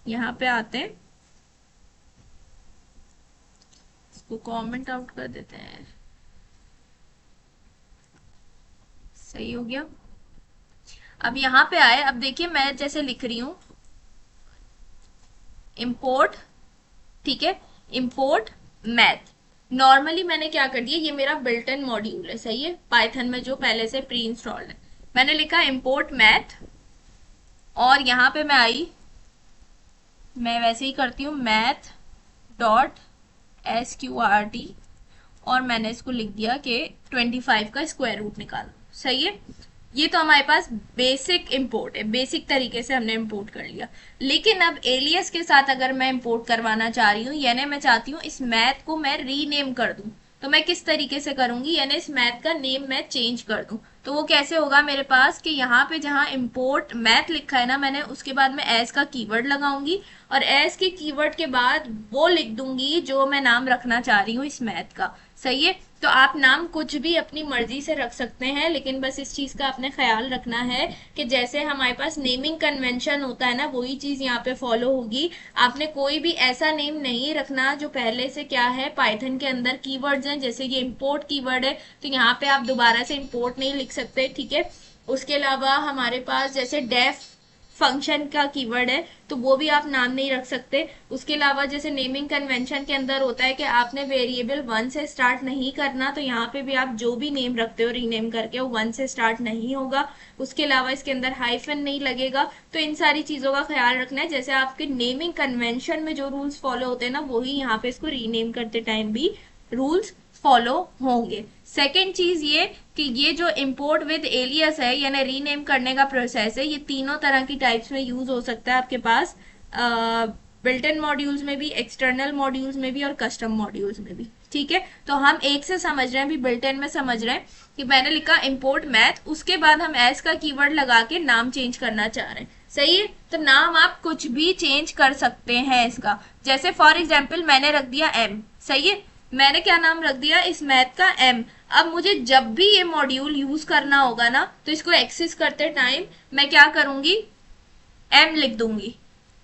यहाँ पे आते हैं, इसको कमेंट आउट कर देते हैं, सही हो गया। अब यहाँ पे आए, अब देखिए मैं जैसे लिख रही हूं इंपोर्ट, ठीक है, इंपोर्ट मैथ। नॉर्मली मैंने क्या कर दिया, ये मेरा बिल्ट इन मॉड्यूल है, सही है, पाइथन में जो पहले से प्री इंस्टॉल्ड है, मैंने लिखा इंपोर्ट मैथ, और यहाँ पे मैं आई, मैं वैसे ही करती हूँ मैथ डॉट SQRT, और मैंने इसको लिख दिया कि 25 का स्क्वायर रूट निकालो। सही है, ये तो हमारे पास बेसिक इंपोर्ट है, बेसिक तरीके से हमने इंपोर्ट कर लिया। लेकिन अब एलियस के साथ अगर मैं इंपोर्ट करवाना चाह रही हूँ, यानी मैं चाहती हूँ इस मैथ को मैं रीनेम कर दूं, तो मैं किस तरीके से करूंगी, यानी इस मैथ का नेम मैं चेंज कर दूं। तो वो कैसे होगा मेरे पास कि यहाँ पे जहाँ इम्पोर्ट मैथ लिखा है ना मैंने, उसके बाद में एज का कीवर्ड लगाऊंगी और एज के कीवर्ड के बाद वो लिख दूंगी जो मैं नाम रखना चाह रही हूँ इस मैथ का। सही है। तो आप नाम कुछ भी अपनी मर्जी से रख सकते हैं, लेकिन बस इस चीज का आपने ख्याल रखना है कि जैसे हमारे पास नेमिंग कन्वेंशन होता है ना, वही चीज यहाँ पे फॉलो होगी। आपने कोई भी ऐसा नेम नहीं रखना जो पहले से क्या है पाइथन के अंदर कीवर्ड्स हैं, जैसे ये इंपोर्ट कीवर्ड है तो यहाँ पे आप दोबारा से इंपोर्ट नहीं लिख सकते, ठीक है। उसके अलावा हमारे पास जैसे डेफ फंक्शन का कीवर्ड है तो वो भी आप नाम नहीं रख सकते। उसके अलावा जैसे नेमिंग कन्वेंशन के अंदर होता है कि आपने वेरिएबल 1 से स्टार्ट नहीं करना, तो यहाँ पे भी आप जो भी नेम रखते हो रीनेम करके वो 1 से स्टार्ट नहीं होगा। उसके अलावा इसके अंदर हाइफन नहीं लगेगा। तो इन सारी चीजों का ख्याल रखना है, जैसे आपके नेमिंग कन्वेंशन में जो रूल्स फॉलो होते हैं ना, वही यहाँ पे इसको रीनेम करते टाइम भी रूल्स फॉलो होंगे। सेकेंड चीज ये कि ये जो इंपोर्ट विद एलियस है यानी रीनेम करने का प्रोसेस है, ये तीनों तरह की टाइप्स में यूज हो सकता है आपके पास, बिल्ट इन मॉड्यूल्स में भी, एक्सटर्नल मॉड्यूल्स में भी और कस्टम मॉड्यूल्स में भी, ठीक है। तो हम एक से समझ रहे हैं, भी बिल्ट इन में समझ रहे हैं कि मैंने लिखा इंपोर्ट मैथ, उसके बाद हम एस का कीवर्ड लगा के नाम चेंज करना चाह रहे हैं। सही है। तो नाम आप कुछ भी चेंज कर सकते हैं इसका, जैसे फॉर एग्जाम्पल मैंने रख दिया एम। सही है। मैंने क्या नाम रख दिया इस मैथ का, एम। अब मुझे जब भी ये मॉड्यूल यूज करना होगा ना, तो इसको एक्सेस करते टाइम मैं क्या करूंगी, एम लिख दूंगी।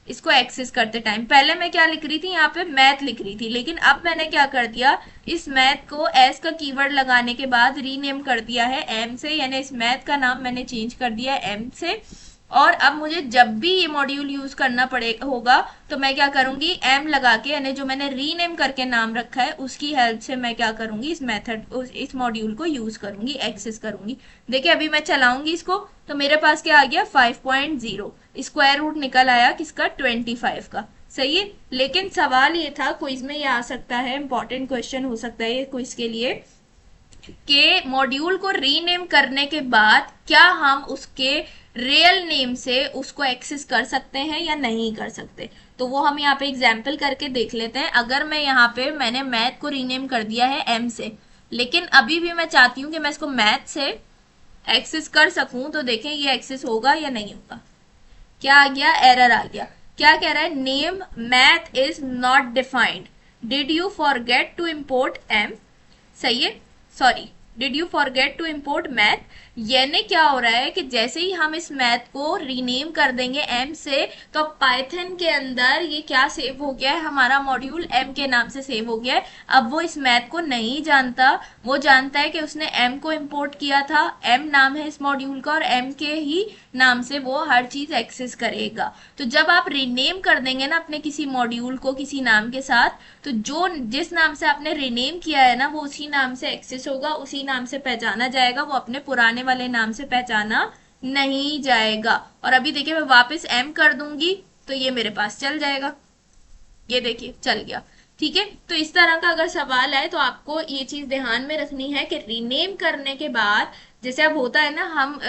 इसको एक्सेस करते टाइम पहले मैं क्या लिख रही थी, यहाँ पे मैथ लिख रही थी, लेकिन अब मैंने क्या कर दिया, इस मैथ को एस का कीवर्ड लगाने के बाद रीनेम कर दिया है एम से, यानी इस मैथ का नाम मैंने चेंज कर दिया है एम से। और अब मुझे जब भी ये मॉड्यूल यूज करना पड़े होगा तो मैं क्या करूंगी, एम लगा के, यानी जो मैंने रीनेम करके नाम रखा है उसकी हेल्प से मैं क्या करूंगी, इस मेथड इस मॉड्यूल को यूज करूंगी, एक्सेस करूंगी। देखिए अभी मैं चलाऊंगी इसको तो मेरे पास क्या आ गया 5.0, स्क्वायर रूट निकल आया किसका, 25 का। सही है। लेकिन सवाल ये था, क्विज में ये आ सकता है, इंपॉर्टेंट क्वेश्चन हो सकता है क्विज के लिए, के मॉड्यूल को रीनेम करने के बाद क्या हम उसके रियल नेम से उसको एक्सेस कर सकते हैं या नहीं कर सकते। तो वो हम यहाँ पे एग्जाम्पल करके देख लेते हैं। अगर मैं यहाँ पे मैंने मैथ को रीनेम कर दिया है एम से, लेकिन अभी भी मैं चाहती हूँ कि मैं इसको मैथ से एक्सेस कर सकूं, तो देखें ये एक्सेस होगा या नहीं होगा। क्या आ गया, एरर आ गया। क्या कह रहा है, name math is not defined, did you forget to import M. सही है। Sorry, did you forget to import math. यानी क्या हो रहा है कि जैसे ही हम इस मैथ को रीनेम कर देंगे एम से, तो पाइथन के अंदर ये क्या सेव हो गया है, हमारा मॉड्यूल एम के नाम से सेव हो गया है। अब वो इस मैथ को नहीं जानता, वो जानता है कि उसने एम को इम्पोर्ट किया था, एम नाम है इस मॉड्यूल का और एम के ही नाम से वो हर चीज एक्सेस करेगा। तो जब आप रीनेम कर देंगे ना अपने किसी मॉड्यूल को किसी नाम के साथ, तो जो जिस नाम से आपने रीनेम किया है ना, वो उसी नाम से एक्सेस होगा, उसी नाम से पहचाना जाएगा, वो अपने पुराने वाले नाम से पहचाना नहीं जाएगा। और अभी देखिए मैं वापस एम कर दूंगी तो ये मेरे पास चल जाएगा, ये देखिए चल गया। ठीक है। तो इस तरह का अगर सवाल आए तो आपको ये चीज ध्यान में रखनी है कि रीनेम करने के बाद, जैसे अब होता है ना, हम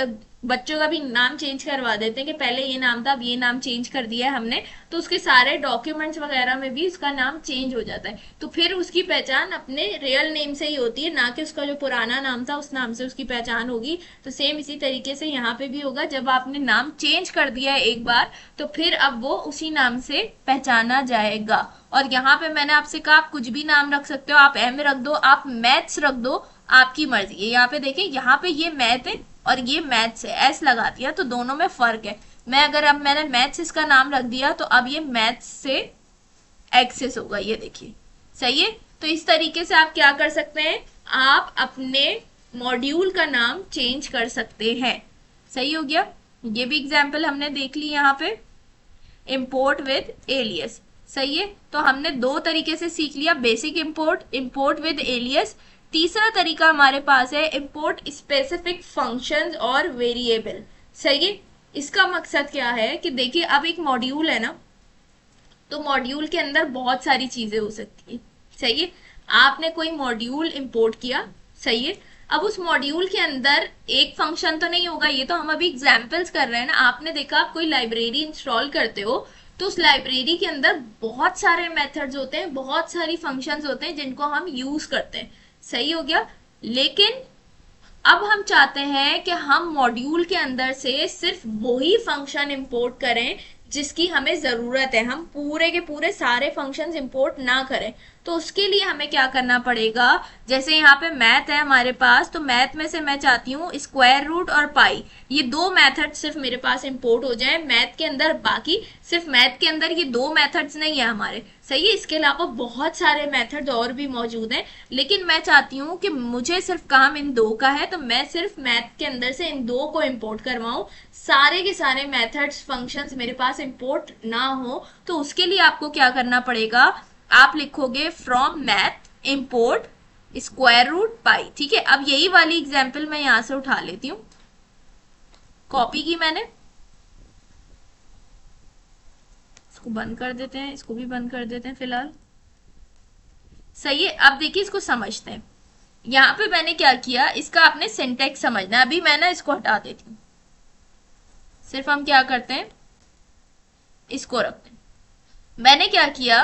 बच्चों का भी नाम चेंज करवा देते हैं कि पहले ये नाम था अब ये नाम चेंज कर दिया है हमने, तो उसके सारे डॉक्यूमेंट्स वगैरह में भी उसका नाम चेंज हो जाता है। तो फिर उसकी पहचान अपने रियल नेम से ही होती है, ना कि उसका जो पुराना नाम था उस नाम से उसकी पहचान होगी। तो सेम इसी तरीके से यहाँ पे भी होगा, जब आपने नाम चेंज कर दिया है एक बार तो फिर अब वो उसी नाम से पहचाना जाएगा। और यहाँ पे मैंने आपसे कहा आप कुछ भी नाम रख सकते हो, आप एम रख दो, आप मैथ्स रख दो, आपकी मर्जी है। यहाँ पे देखिए, यहाँ पे ये मैथ है और ये मैथ्स है, एस लगा दिया तो दोनों में फर्क है। मैं अगर अब मैंने मैथ्स इसका नाम रख दिया तो अब ये मैथ्स से एक्सेस होगा, ये देखिए। सही है। तो इस तरीके से आप क्या कर सकते हैं, आप अपने मॉड्यूल का नाम चेंज कर सकते हैं। सही हो गया। ये भी एग्जाम्पल हमने देख ली यहाँ पे, इंपोर्ट विद एलियस। सही है। तो हमने दो तरीके से सीख लिया, basic import, import with alias. तीसरा तरीका हमारे पास है इंपोर्ट स्पेसिफिक फंक्शंस और वेरिएबल। सही है। इसका मकसद क्या है कि देखिए अब एक मॉड्यूल है ना, तो मॉड्यूल के अंदर बहुत सारी चीजें हो सकती है। सही है। आपने कोई मॉड्यूल इंपोर्ट किया, सही है। अब उस मॉड्यूल के अंदर एक फंक्शन तो नहीं होगा, ये तो हम अभी एग्जाम्पल्स कर रहे हैं ना। आपने देखा आप कोई लाइब्रेरी इंस्टॉल करते हो तो उस लाइब्रेरी के अंदर बहुत सारे मेथड्स होते हैं, बहुत सारी फंक्शंस होते हैं जिनको हम यूज करते हैं। सही हो गया। लेकिन अब हम चाहते हैं कि हम मॉड्यूल के अंदर से सिर्फ वही फंक्शन इंपोर्ट करें जिसकी हमें जरूरत है, हम पूरे के पूरे सारे फंक्शंस इंपोर्ट ना करें। तो उसके लिए हमें क्या करना पड़ेगा, जैसे यहाँ पे मैथ है हमारे पास, तो मैथ में से मैं चाहती हूँ स्क्वायर रूट और पाई, ये दो मेथड सिर्फ मेरे पास इंपोर्ट हो जाए मैथ के अंदर। बाकी सिर्फ मैथ के अंदर ये दो मेथड्स नहीं है हमारे, सही है, इसके अलावा बहुत सारे मेथड्स और भी मौजूद हैं, लेकिन मैं चाहती हूँ कि मुझे सिर्फ काम इन दो का है, तो मैं सिर्फ मैथ के अंदर से इन दो को इंपोर्ट करवाऊं, सारे के सारे मेथड्स फंक्शंस मेरे पास इंपोर्ट ना हो। तो उसके लिए आपको क्या करना पड़ेगा, आप लिखोगे from math import square root pi. ठीक है, अब यही वाली एग्जांपल मैं यहां से उठा लेती हूँ, कॉपी की मैंने, इसको बंद कर देते हैं, इसको भी बंद कर देते हैं फिलहाल। सही है, अब देखिए इसको समझते हैं। यहाँ पे मैंने क्या किया, इसका आपने सिंटेक्स समझना है। अभी मैं ना इसको हटा देती हूँ, सिर्फ हम क्या करते हैं, इसको रखते हैं। मैंने क्या किया,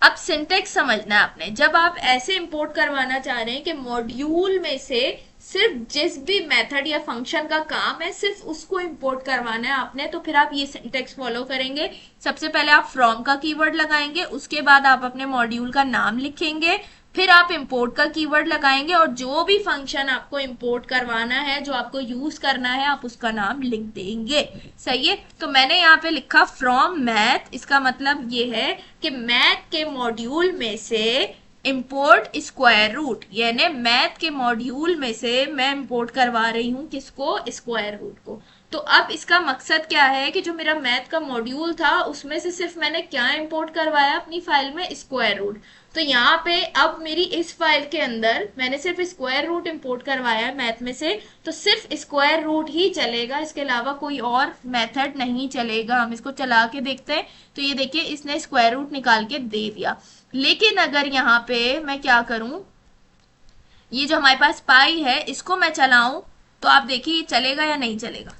अब सिंटेक्स समझना है आपने। जब आप ऐसे इंपोर्ट करवाना चाह रहे हैं कि मॉड्यूल में से सिर्फ जिस भी मेथड या फंक्शन का काम है सिर्फ उसको इंपोर्ट करवाना है आपने, तो फिर आप ये सिंटेक्स फॉलो करेंगे। सबसे पहले आप फ्रॉम का कीवर्ड लगाएंगे, उसके बाद आप अपने मॉड्यूल का नाम लिखेंगे, फिर आप इंपोर्ट का कीवर्ड लगाएंगे, और जो भी फंक्शन आपको इंपोर्ट करवाना है, जो आपको यूज करना है, आप उसका नाम लिख देंगे। सही है, तो मैंने यहाँ पे लिखा फ्रॉम मैथ, इसका मतलब ये है कि मैथ के मॉड्यूल में से इंपोर्ट स्क्वायर रूट, यानी मैथ के मॉड्यूल में से मैं इंपोर्ट करवा रही हूँ किसको, स्क्वायर रूट को। तो अब इसका मकसद क्या है कि जो मेरा मैथ का मॉड्यूल था उसमें से सिर्फ मैंने क्या इंपोर्ट करवाया अपनी फाइल में, स्क्वायर रूट। तो यहाँ पे अब मेरी इस फाइल के अंदर मैंने सिर्फ स्क्वायर रूट इंपोर्ट करवाया है मैथ में से, तो सिर्फ स्क्वायर रूट ही चलेगा, इसके अलावा कोई और मेथड नहीं चलेगा। हम इसको चला के देखते हैं, तो ये देखिए इसने स्क्वायर रूट निकाल के दे दिया। लेकिन अगर यहाँ पे मैं क्या करूं, ये जो हमारे पास पाई है इसको मैं चलाऊं, तो आप देखिए ये चलेगा या नहीं चलेगा।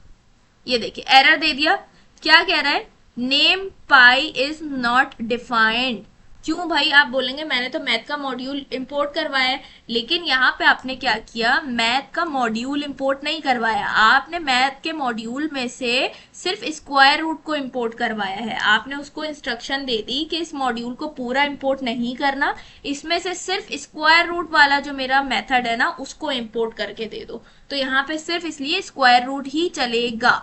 ये देखिए एरर दे दिया, क्या कह रहा है, name pi is not defined. क्यों भाई, आप बोलेंगे मैंने तो मैथ का मॉड्यूल इंपोर्ट करवाया है, लेकिन यहाँ पे आपने क्या किया, मैथ का मॉड्यूल इंपोर्ट नहीं करवाया, आपने मैथ के मॉड्यूल में से सिर्फ स्क्वायर रूट को इंपोर्ट करवाया है। आपने उसको इंस्ट्रक्शन दे दी कि इस मॉड्यूल को पूरा इंपोर्ट नहीं करना, इसमें से सिर्फ स्क्वायर रूट वाला जो मेरा मेथड है ना उसको इंपोर्ट करके दे दो। तो यहाँ पे सिर्फ इसलिए स्क्वायर रूट ही चलेगा।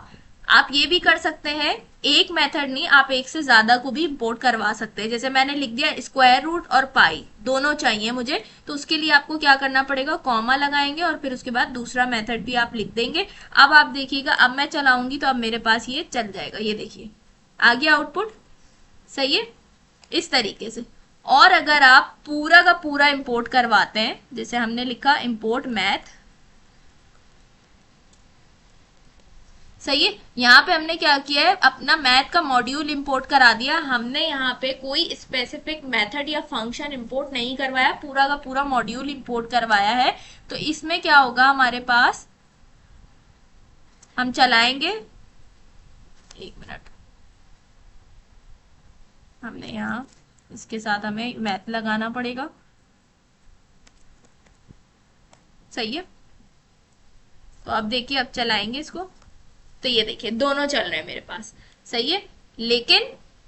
आप ये भी कर सकते हैं, एक मेथड नहीं, आप एक से ज्यादा को भी इंपोर्ट करवा सकते हैं। जैसे मैंने लिख दिया स्क्वायर रूट और पाई दोनों चाहिए मुझे, तो उसके लिए आपको क्या करना पड़ेगा, कॉमा लगाएंगे और फिर उसके बाद दूसरा मेथड भी आप लिख देंगे। अब आप देखिएगा, अब मैं चलाऊंगी तो अब मेरे पास ये चल जाएगा, ये देखिए आ गया आउटपुट। सही है, इस तरीके से। और अगर आप पूरा का पूरा इंपोर्ट करवाते हैं, जैसे हमने लिखा इंपोर्ट मैथ, सही है, यहाँ पे हमने क्या किया है, अपना मैथ का मॉड्यूल इंपोर्ट करा दिया, हमने यहाँ पे कोई स्पेसिफिक मेथड या फंक्शन इंपोर्ट नहीं करवाया, पूरा का पूरा मॉड्यूल इंपोर्ट करवाया है। तो इसमें क्या होगा हमारे पास, हम चलाएंगे, एक मिनट, हमने यहाँ इसके साथ हमें मैथ लगाना पड़ेगा। सही है, तो अब देखिए, अब चलाएंगे इसको, तो ये देखिए दोनों चल रहे हैं मेरे पास। सही है, लेकिन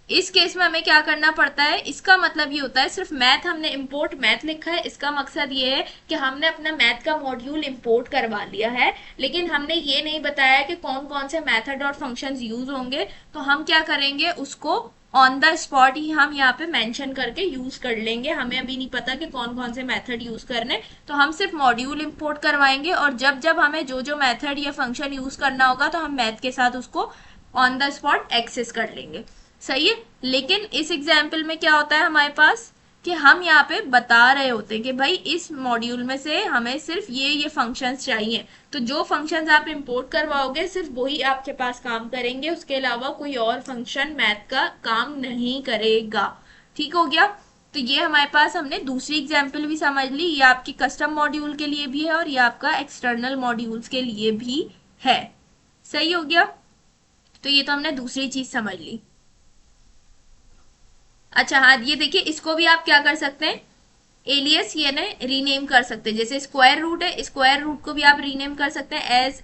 इस केस में हमें क्या करना पड़ता है, इसका मतलब ये होता है सिर्फ मैथ हमने इंपोर्ट मैथ लिखा है, इसका मकसद ये है कि हमने अपना मैथ का मॉड्यूल इंपोर्ट करवा लिया है, लेकिन हमने ये नहीं बताया कि कौन कौन से मेथड और फंक्शंस यूज होंगे। तो हम क्या करेंगे, उसको ऑन द स्पॉट ही हम यहाँ पे मेंशन करके यूज कर लेंगे। हमें अभी नहीं पता कि कौन कौन से मेथड यूज करने, तो हम सिर्फ मॉड्यूल इंपोर्ट करवाएंगे, और जब जब हमें जो जो मेथड या फंक्शन यूज करना होगा तो हम मैथ के साथ उसको ऑन द स्पॉट एक्सेस कर लेंगे। सही है, लेकिन इस एग्जाम्पल में क्या होता है हमारे पास, कि हम यहाँ पे बता रहे होते हैं कि भाई इस मॉड्यूल में से हमें सिर्फ ये फंक्शंस चाहिए, तो जो फंक्शंस आप इंपोर्ट करवाओगे सिर्फ वही आपके पास काम करेंगे, उसके अलावा कोई और फंक्शन मैथ का काम नहीं करेगा। ठीक हो गया, तो ये हमारे पास हमने दूसरी एग्जाम्पल भी समझ ली, ये आपकी कस्टम मॉड्यूल के लिए भी है और ये आपका एक्सटर्नल मॉड्यूल्स के लिए भी है। सही हो गया, तो ये तो हमने दूसरी चीज समझ ली। अच्छा हाँ, ये देखिए इसको भी आप क्या कर सकते हैं, एलियस ये ना रीनेम कर सकते हैं, जैसे स्क्वायर रूट है, स्क्वायर रूट को भी आप रीनेम कर सकते हैं एज,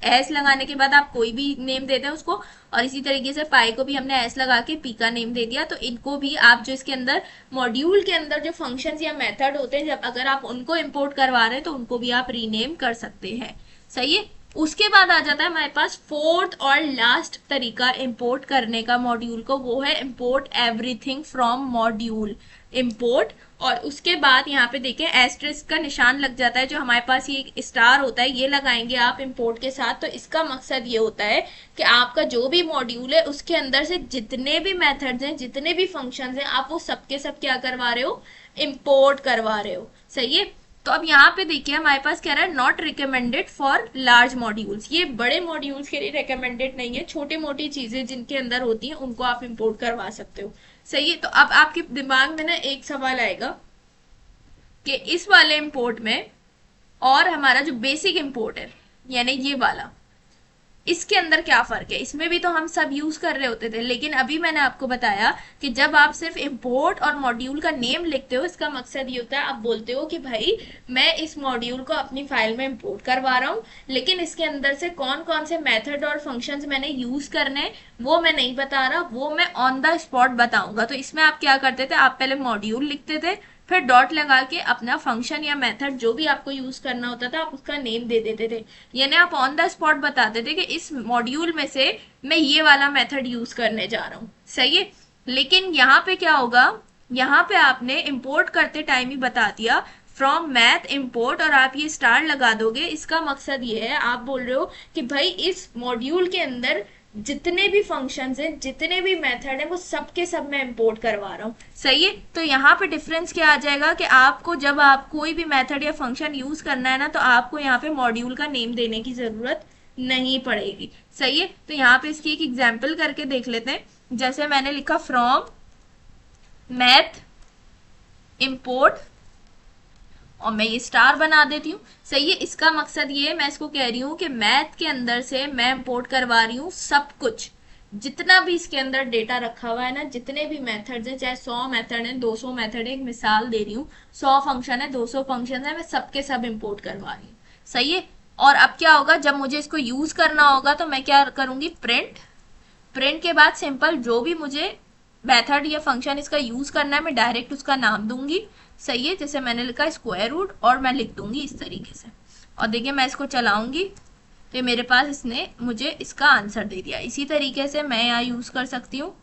एस लगाने के बाद आप कोई भी नेम देते हैं उसको। और इसी तरीके से पाई को भी हमने एस लगा के पी का नेम दे दिया। तो इनको भी आप जो इसके अंदर मॉड्यूल के अंदर जो फंक्शंस या मेथड होते हैं, जब अगर आप उनको इंपोर्ट करवा रहे हैं तो उनको भी आप रीनेम कर सकते हैं। सही है। उसके बाद आ जाता है हमारे पास फोर्थ और लास्ट तरीका इंपोर्ट करने का मॉड्यूल को, वो है import everything from module. Import, और उसके बाद यहाँ पे देखें एस्ट्रिस्क का निशान लग जाता है, जो हमारे पास ये स्टार होता है ये लगाएंगे आप इंपोर्ट के साथ। तो इसका मकसद ये होता है कि आपका जो भी मॉड्यूल है उसके अंदर से जितने भी मेथड्स हैं, जितने भी फंक्शंस हैं, आप वो सबके सब क्या करवा रहे हो, इंपोर्ट करवा रहे हो। सही है। तो अब यहाँ पे देखिए हमारे पास कह रहा है not recommended for large modules. ये बड़े मॉड्यूल्स के लिए रिकमेंडेड नहीं है, छोटी मोटी चीजें जिनके अंदर होती हैं उनको आप इंपोर्ट करवा सकते हो। सही है। तो अब आपके दिमाग में ना एक सवाल आएगा कि इस वाले इंपोर्ट में और हमारा जो बेसिक इंपोर्ट है यानी ये वाला, इसके अंदर क्या फर्क है। इसमें भी तो हम सब यूज कर रहे होते थे, लेकिन अभी मैंने आपको बताया कि जब आप सिर्फ इंपोर्ट और मॉड्यूल का नेम लिखते हो, इसका मकसद ये होता है आप बोलते हो कि भाई मैं इस मॉड्यूल को अपनी फाइल में इंपोर्ट करवा रहा हूँ, लेकिन इसके अंदर से कौन कौन से मेथड और फंक्शंस मैंने यूज करने वो मैं नहीं बता रहा, वो मैं ऑन द स्पॉट बताऊंगा। तो इसमें आप क्या करते थे, आप पहले मॉड्यूल लिखते थे, फिर डॉट लगा के अपना फंक्शन या मेथड जो भी आपको यूज करना होता था आप उसका नेम दे देते थे। यानी आप ऑन द स्पॉट बताते थे कि इस मॉड्यूल में से मैं ये वाला मेथड यूज करने जा रहा हूँ। सही है। लेकिन यहाँ पे क्या होगा, यहाँ पे आपने इंपोर्ट करते टाइम ही बता दिया फ्रॉम मैथ इंपोर्ट, और आप ये स्टार लगा दोगे। इसका मकसद ये है, आप बोल रहे हो कि भाई इस मॉड्यूल के अंदर जितने भी फंक्शंस हैं, जितने भी मेथड हैं, वो सब के सब मैं इंपोर्ट करवा रहा हूँ। सही है। तो यहाँ पे डिफरेंस क्या आ जाएगा कि आपको जब आप कोई भी मेथड या फंक्शन यूज करना है ना, तो आपको यहाँ पे मॉड्यूल का नेम देने की जरूरत नहीं पड़ेगी। सही है। तो यहाँ पे इसकी एक एग्जाम्पल करके देख लेते हैं। जैसे मैंने लिखा फ्रॉम मैथ इंपोर्ट, और मैं ये स्टार बना देती हूँ। सही है। इसका मकसद ये है, मैं इसको कह रही हूँ कि मैथ के अंदर से मैं इंपोर्ट करवा रही हूँ सब कुछ, जितना भी इसके अंदर डेटा रखा हुआ है ना, जितने भी मेथड्स हैं, चाहे 100 मेथड है, 200 मेथड है, एक मिसाल दे रही हूँ, 100 फंक्शन है, 200 फंक्शन है, मैं सबके सब इंपोर्ट करवा रही हूँ। सही है। और अब क्या होगा, जब मुझे इसको यूज करना होगा तो मैं क्या करूंगी, प्रिंट, प्रिंट के बाद सिंपल जो भी मुझे मेथड या फंक्शन इसका यूज करना है मैं डायरेक्ट उसका नाम दूंगी। सही है। जैसे मैंने लिखा स्क्वायर रूट, और मैं लिख दूंगी इस तरीके से, और देखिए मैं इसको चलाऊंगी तो मेरे पास इसने मुझे इसका आंसर दे दिया। इसी तरीके से मैं यहाँ यूज कर सकती हूँ।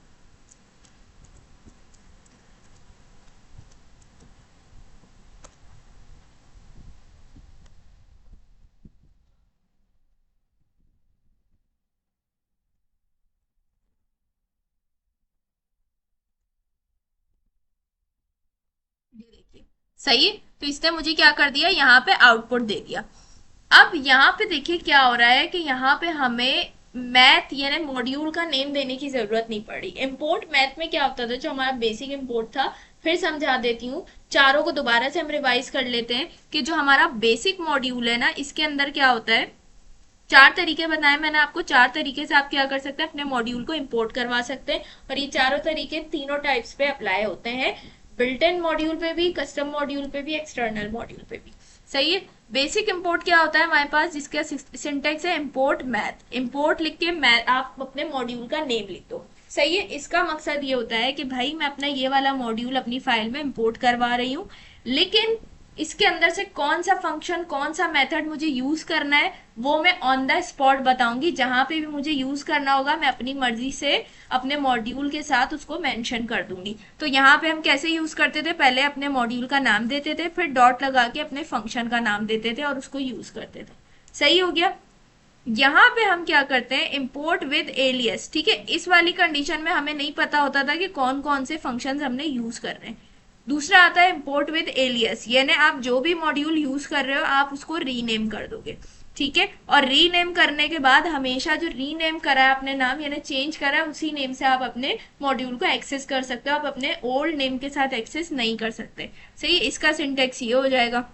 ये देखिए। सही है। तो इसने मुझे क्या कर दिया, यहाँ पे आउटपुट दे दिया। अब यहाँ पे देखिए क्या हो रहा है कि यहाँ पे हमें मैथ यानी मॉड्यूल का नेम देने की जरूरत नहीं पड़ी। इंपोर्ट मैथ में क्या होता था, जो हमारा बेसिक इंपोर्ट था, फिर समझा देती हूँ, चारों को दोबारा से हम रिवाइज कर लेते हैं कि जो हमारा बेसिक मॉड्यूल है ना, इसके अंदर क्या होता है, चार तरीके बताए मैंने आपको। चार तरीके से आप क्या कर सकते हैं, अपने मॉड्यूल को इंपोर्ट करवा सकते हैं, और ये चारों तरीके तीनों टाइप्स पे अप्लाई होते हैं, बिल्ट इन मॉड्यूल पे भी, कस्टम मॉड्यूल पे भी, एक्सटर्नल मॉड्यूल पे भी। सही है। बेसिक इंपोर्ट क्या होता है हमारे पास, जिसका सिंटेक्स है इंपोर्ट मैथ। इंपोर्ट लिख के मैथ आप अपने मॉड्यूल का नेम लिख दो। सही है। इसका मकसद ये होता है कि भाई मैं अपना ये वाला मॉड्यूल अपनी फाइल में इंपोर्ट करवा रही हूँ, लेकिन इसके अंदर से कौन सा फंक्शन, कौन सा मेथड मुझे यूज करना है वो मैं ऑन द स्पॉट बताऊंगी। जहां पे भी मुझे यूज करना होगा मैं अपनी मर्जी से अपने मॉड्यूल के साथ उसको मेंशन कर दूंगी। तो यहाँ पे हम कैसे यूज करते थे, पहले अपने मॉड्यूल का नाम देते थे, फिर डॉट लगा के अपने फंक्शन का नाम देते थे और उसको यूज करते थे। सही हो गया। यहाँ पे हम क्या करते हैं, इंपोर्ट विद एलियस। ठीक है। इस वाली कंडीशन में हमें नहीं पता होता था कि कौन कौन से फंक्शंस हमने यूज कर रहे हैं। दूसरा आता है इंपोर्ट विद एलियस, यानी आप जो भी मॉड्यूल यूज कर रहे हो आप उसको रीनेम कर दोगे। ठीक है। और रीनेम करने के बाद हमेशा जो रीनेम करा है अपने नाम यानी चेंज करा है, उसी नेम से आप अपने मॉड्यूल को एक्सेस कर सकते हो, आप अपने ओल्ड नेम के साथ एक्सेस नहीं कर सकते। सही। इसका सिंटेक्स ये हो जाएगा।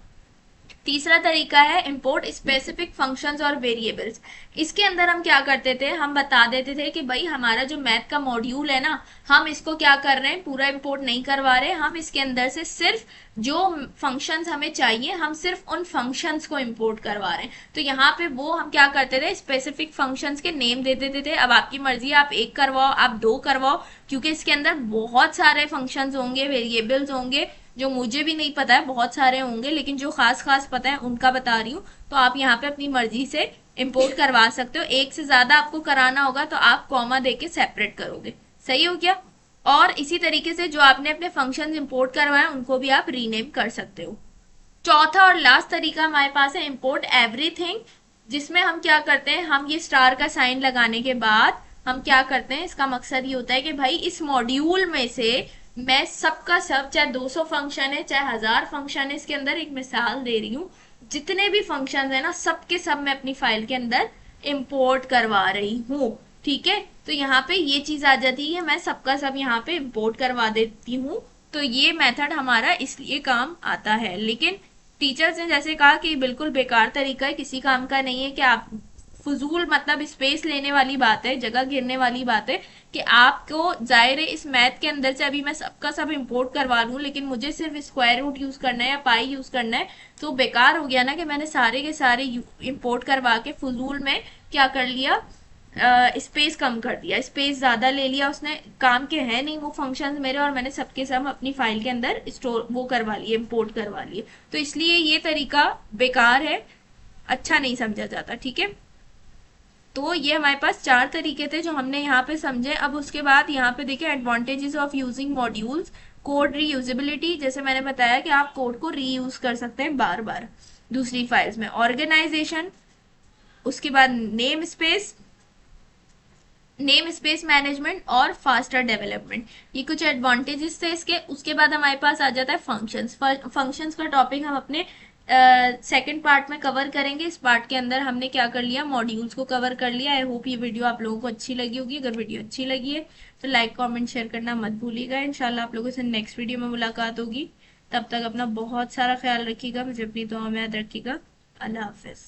तीसरा तरीका है इंपोर्ट स्पेसिफिक फंक्शंस और वेरिएबल्स। इसके अंदर हम क्या करते थे, हम बता देते थे कि भाई हमारा जो मैथ का मॉड्यूल है ना, हम इसको क्या कर रहे हैं, पूरा इंपोर्ट नहीं करवा रहे, हम इसके अंदर से सिर्फ जो फंक्शंस हमें चाहिए हम सिर्फ उन फंक्शंस को इंपोर्ट करवा रहे हैं। तो यहाँ पे वो हम क्या करते थे, स्पेसिफिक फंक्शंस के नेम दे देते थे। अब आपकी मर्जी है, आप एक करवाओ, आप दो करवाओ, क्योंकि इसके अंदर बहुत सारे फंक्शंस होंगे, वेरिएबल्स होंगे, जो मुझे भी नहीं पता है, बहुत सारे होंगे, लेकिन जो खास खास पता है उनका बता रही हूँ। तो आप यहाँ पे अपनी मर्जी से इंपोर्ट करवा सकते हो। एक से ज्यादा आपको कराना होगा तो आप कॉमा देके सेपरेट करोगे। सही हो गया। और इसी तरीके से जो आपने अपने फंक्शंस इंपोर्ट करवाए उनको भी आप रीनेम कर सकते हो। चौथा और लास्ट तरीका हमारे पास है इंपोर्ट एवरीथिंग, जिसमें हम क्या करते हैं, हम ये स्टार का साइन लगाने के बाद हम क्या करते हैं, इसका मकसद ये होता है कि भाई इस मॉड्यूल में से मैं सबका सब, चाहे 200 फंक्शन है चाहे 1000 फंक्शन है, इसके अंदर एक मिसाल दे रही हूँ, जितने भी फंक्शन है ना सबके सब मैं अपनी फाइल के अंदर इंपोर्ट करवा रही हूँ। ठीक है, तो यहाँ पे ये चीज आ जाती है, मैं सबका सब यहाँ पे इंपोर्ट करवा देती हूँ। तो ये मेथड हमारा इसलिए काम आता है। लेकिन टीचर्स ने जैसे कहा कि बिल्कुल बेकार तरीका है, किसी काम का नहीं है, कि आप फजूल मतलब स्पेस लेने वाली बात है, जगह घेरने वाली बात है, कि आपको जाहिर है इस मैथ के अंदर से अभी मैं सबका सब इंपोर्ट करवा लूं, लेकिन मुझे सिर्फ स्क्वायर रूट यूज करना है या पाई यूज करना है, तो बेकार हो गया ना कि मैंने सारे के सारे इंपोर्ट करवा के फजूल में क्या कर लिया, स्पेस कम कर दिया, स्पेस ज्यादा ले लिया उसने, काम के हैं नहीं वो फंक्शंस मेरे, और मैंने सबके सब अपनी फाइल के अंदर स्टोर वो करवा लिए, इंपोर्ट करवा लिए। तो इसलिए ये तरीका बेकार है, अच्छा नहीं समझा जाता। ठीक है, तो ये हमारे पास 4 तरीके थे जो हमने यहाँ पे समझे। अब उसके बाद यहाँ पे देखिए advantages of using modules, code reusability, जैसे मैंने बताया कि आप कोड को रीयूज कर सकते हैं बार बार दूसरी फाइल्स में, ऑर्गेनाइजेशन, उसके बाद नेम स्पेस मैनेजमेंट और फास्टर डेवलपमेंट, ये कुछ एडवांटेजेस थे इसके। उसके बाद हमारे पास आ जाता है फंक्शंस। फंक्शंस का टॉपिक हम अपने सेकंड पार्ट में कवर करेंगे। इस पार्ट के अंदर हमने क्या कर लिया, मॉड्यूल्स को कवर कर लिया। आई होप ये वीडियो आप लोगों को अच्छी लगी होगी। अगर वीडियो अच्छी लगी है तो लाइक कमेंट शेयर करना मत भूलिएगा। इंशाल्लाह आप लोगों से नेक्स्ट वीडियो में मुलाकात होगी। तब तक अपना बहुत सारा ख्याल रखिएगा, मुझे अपनी दुआ में याद रखिएगा। अल्लाह हाफिज।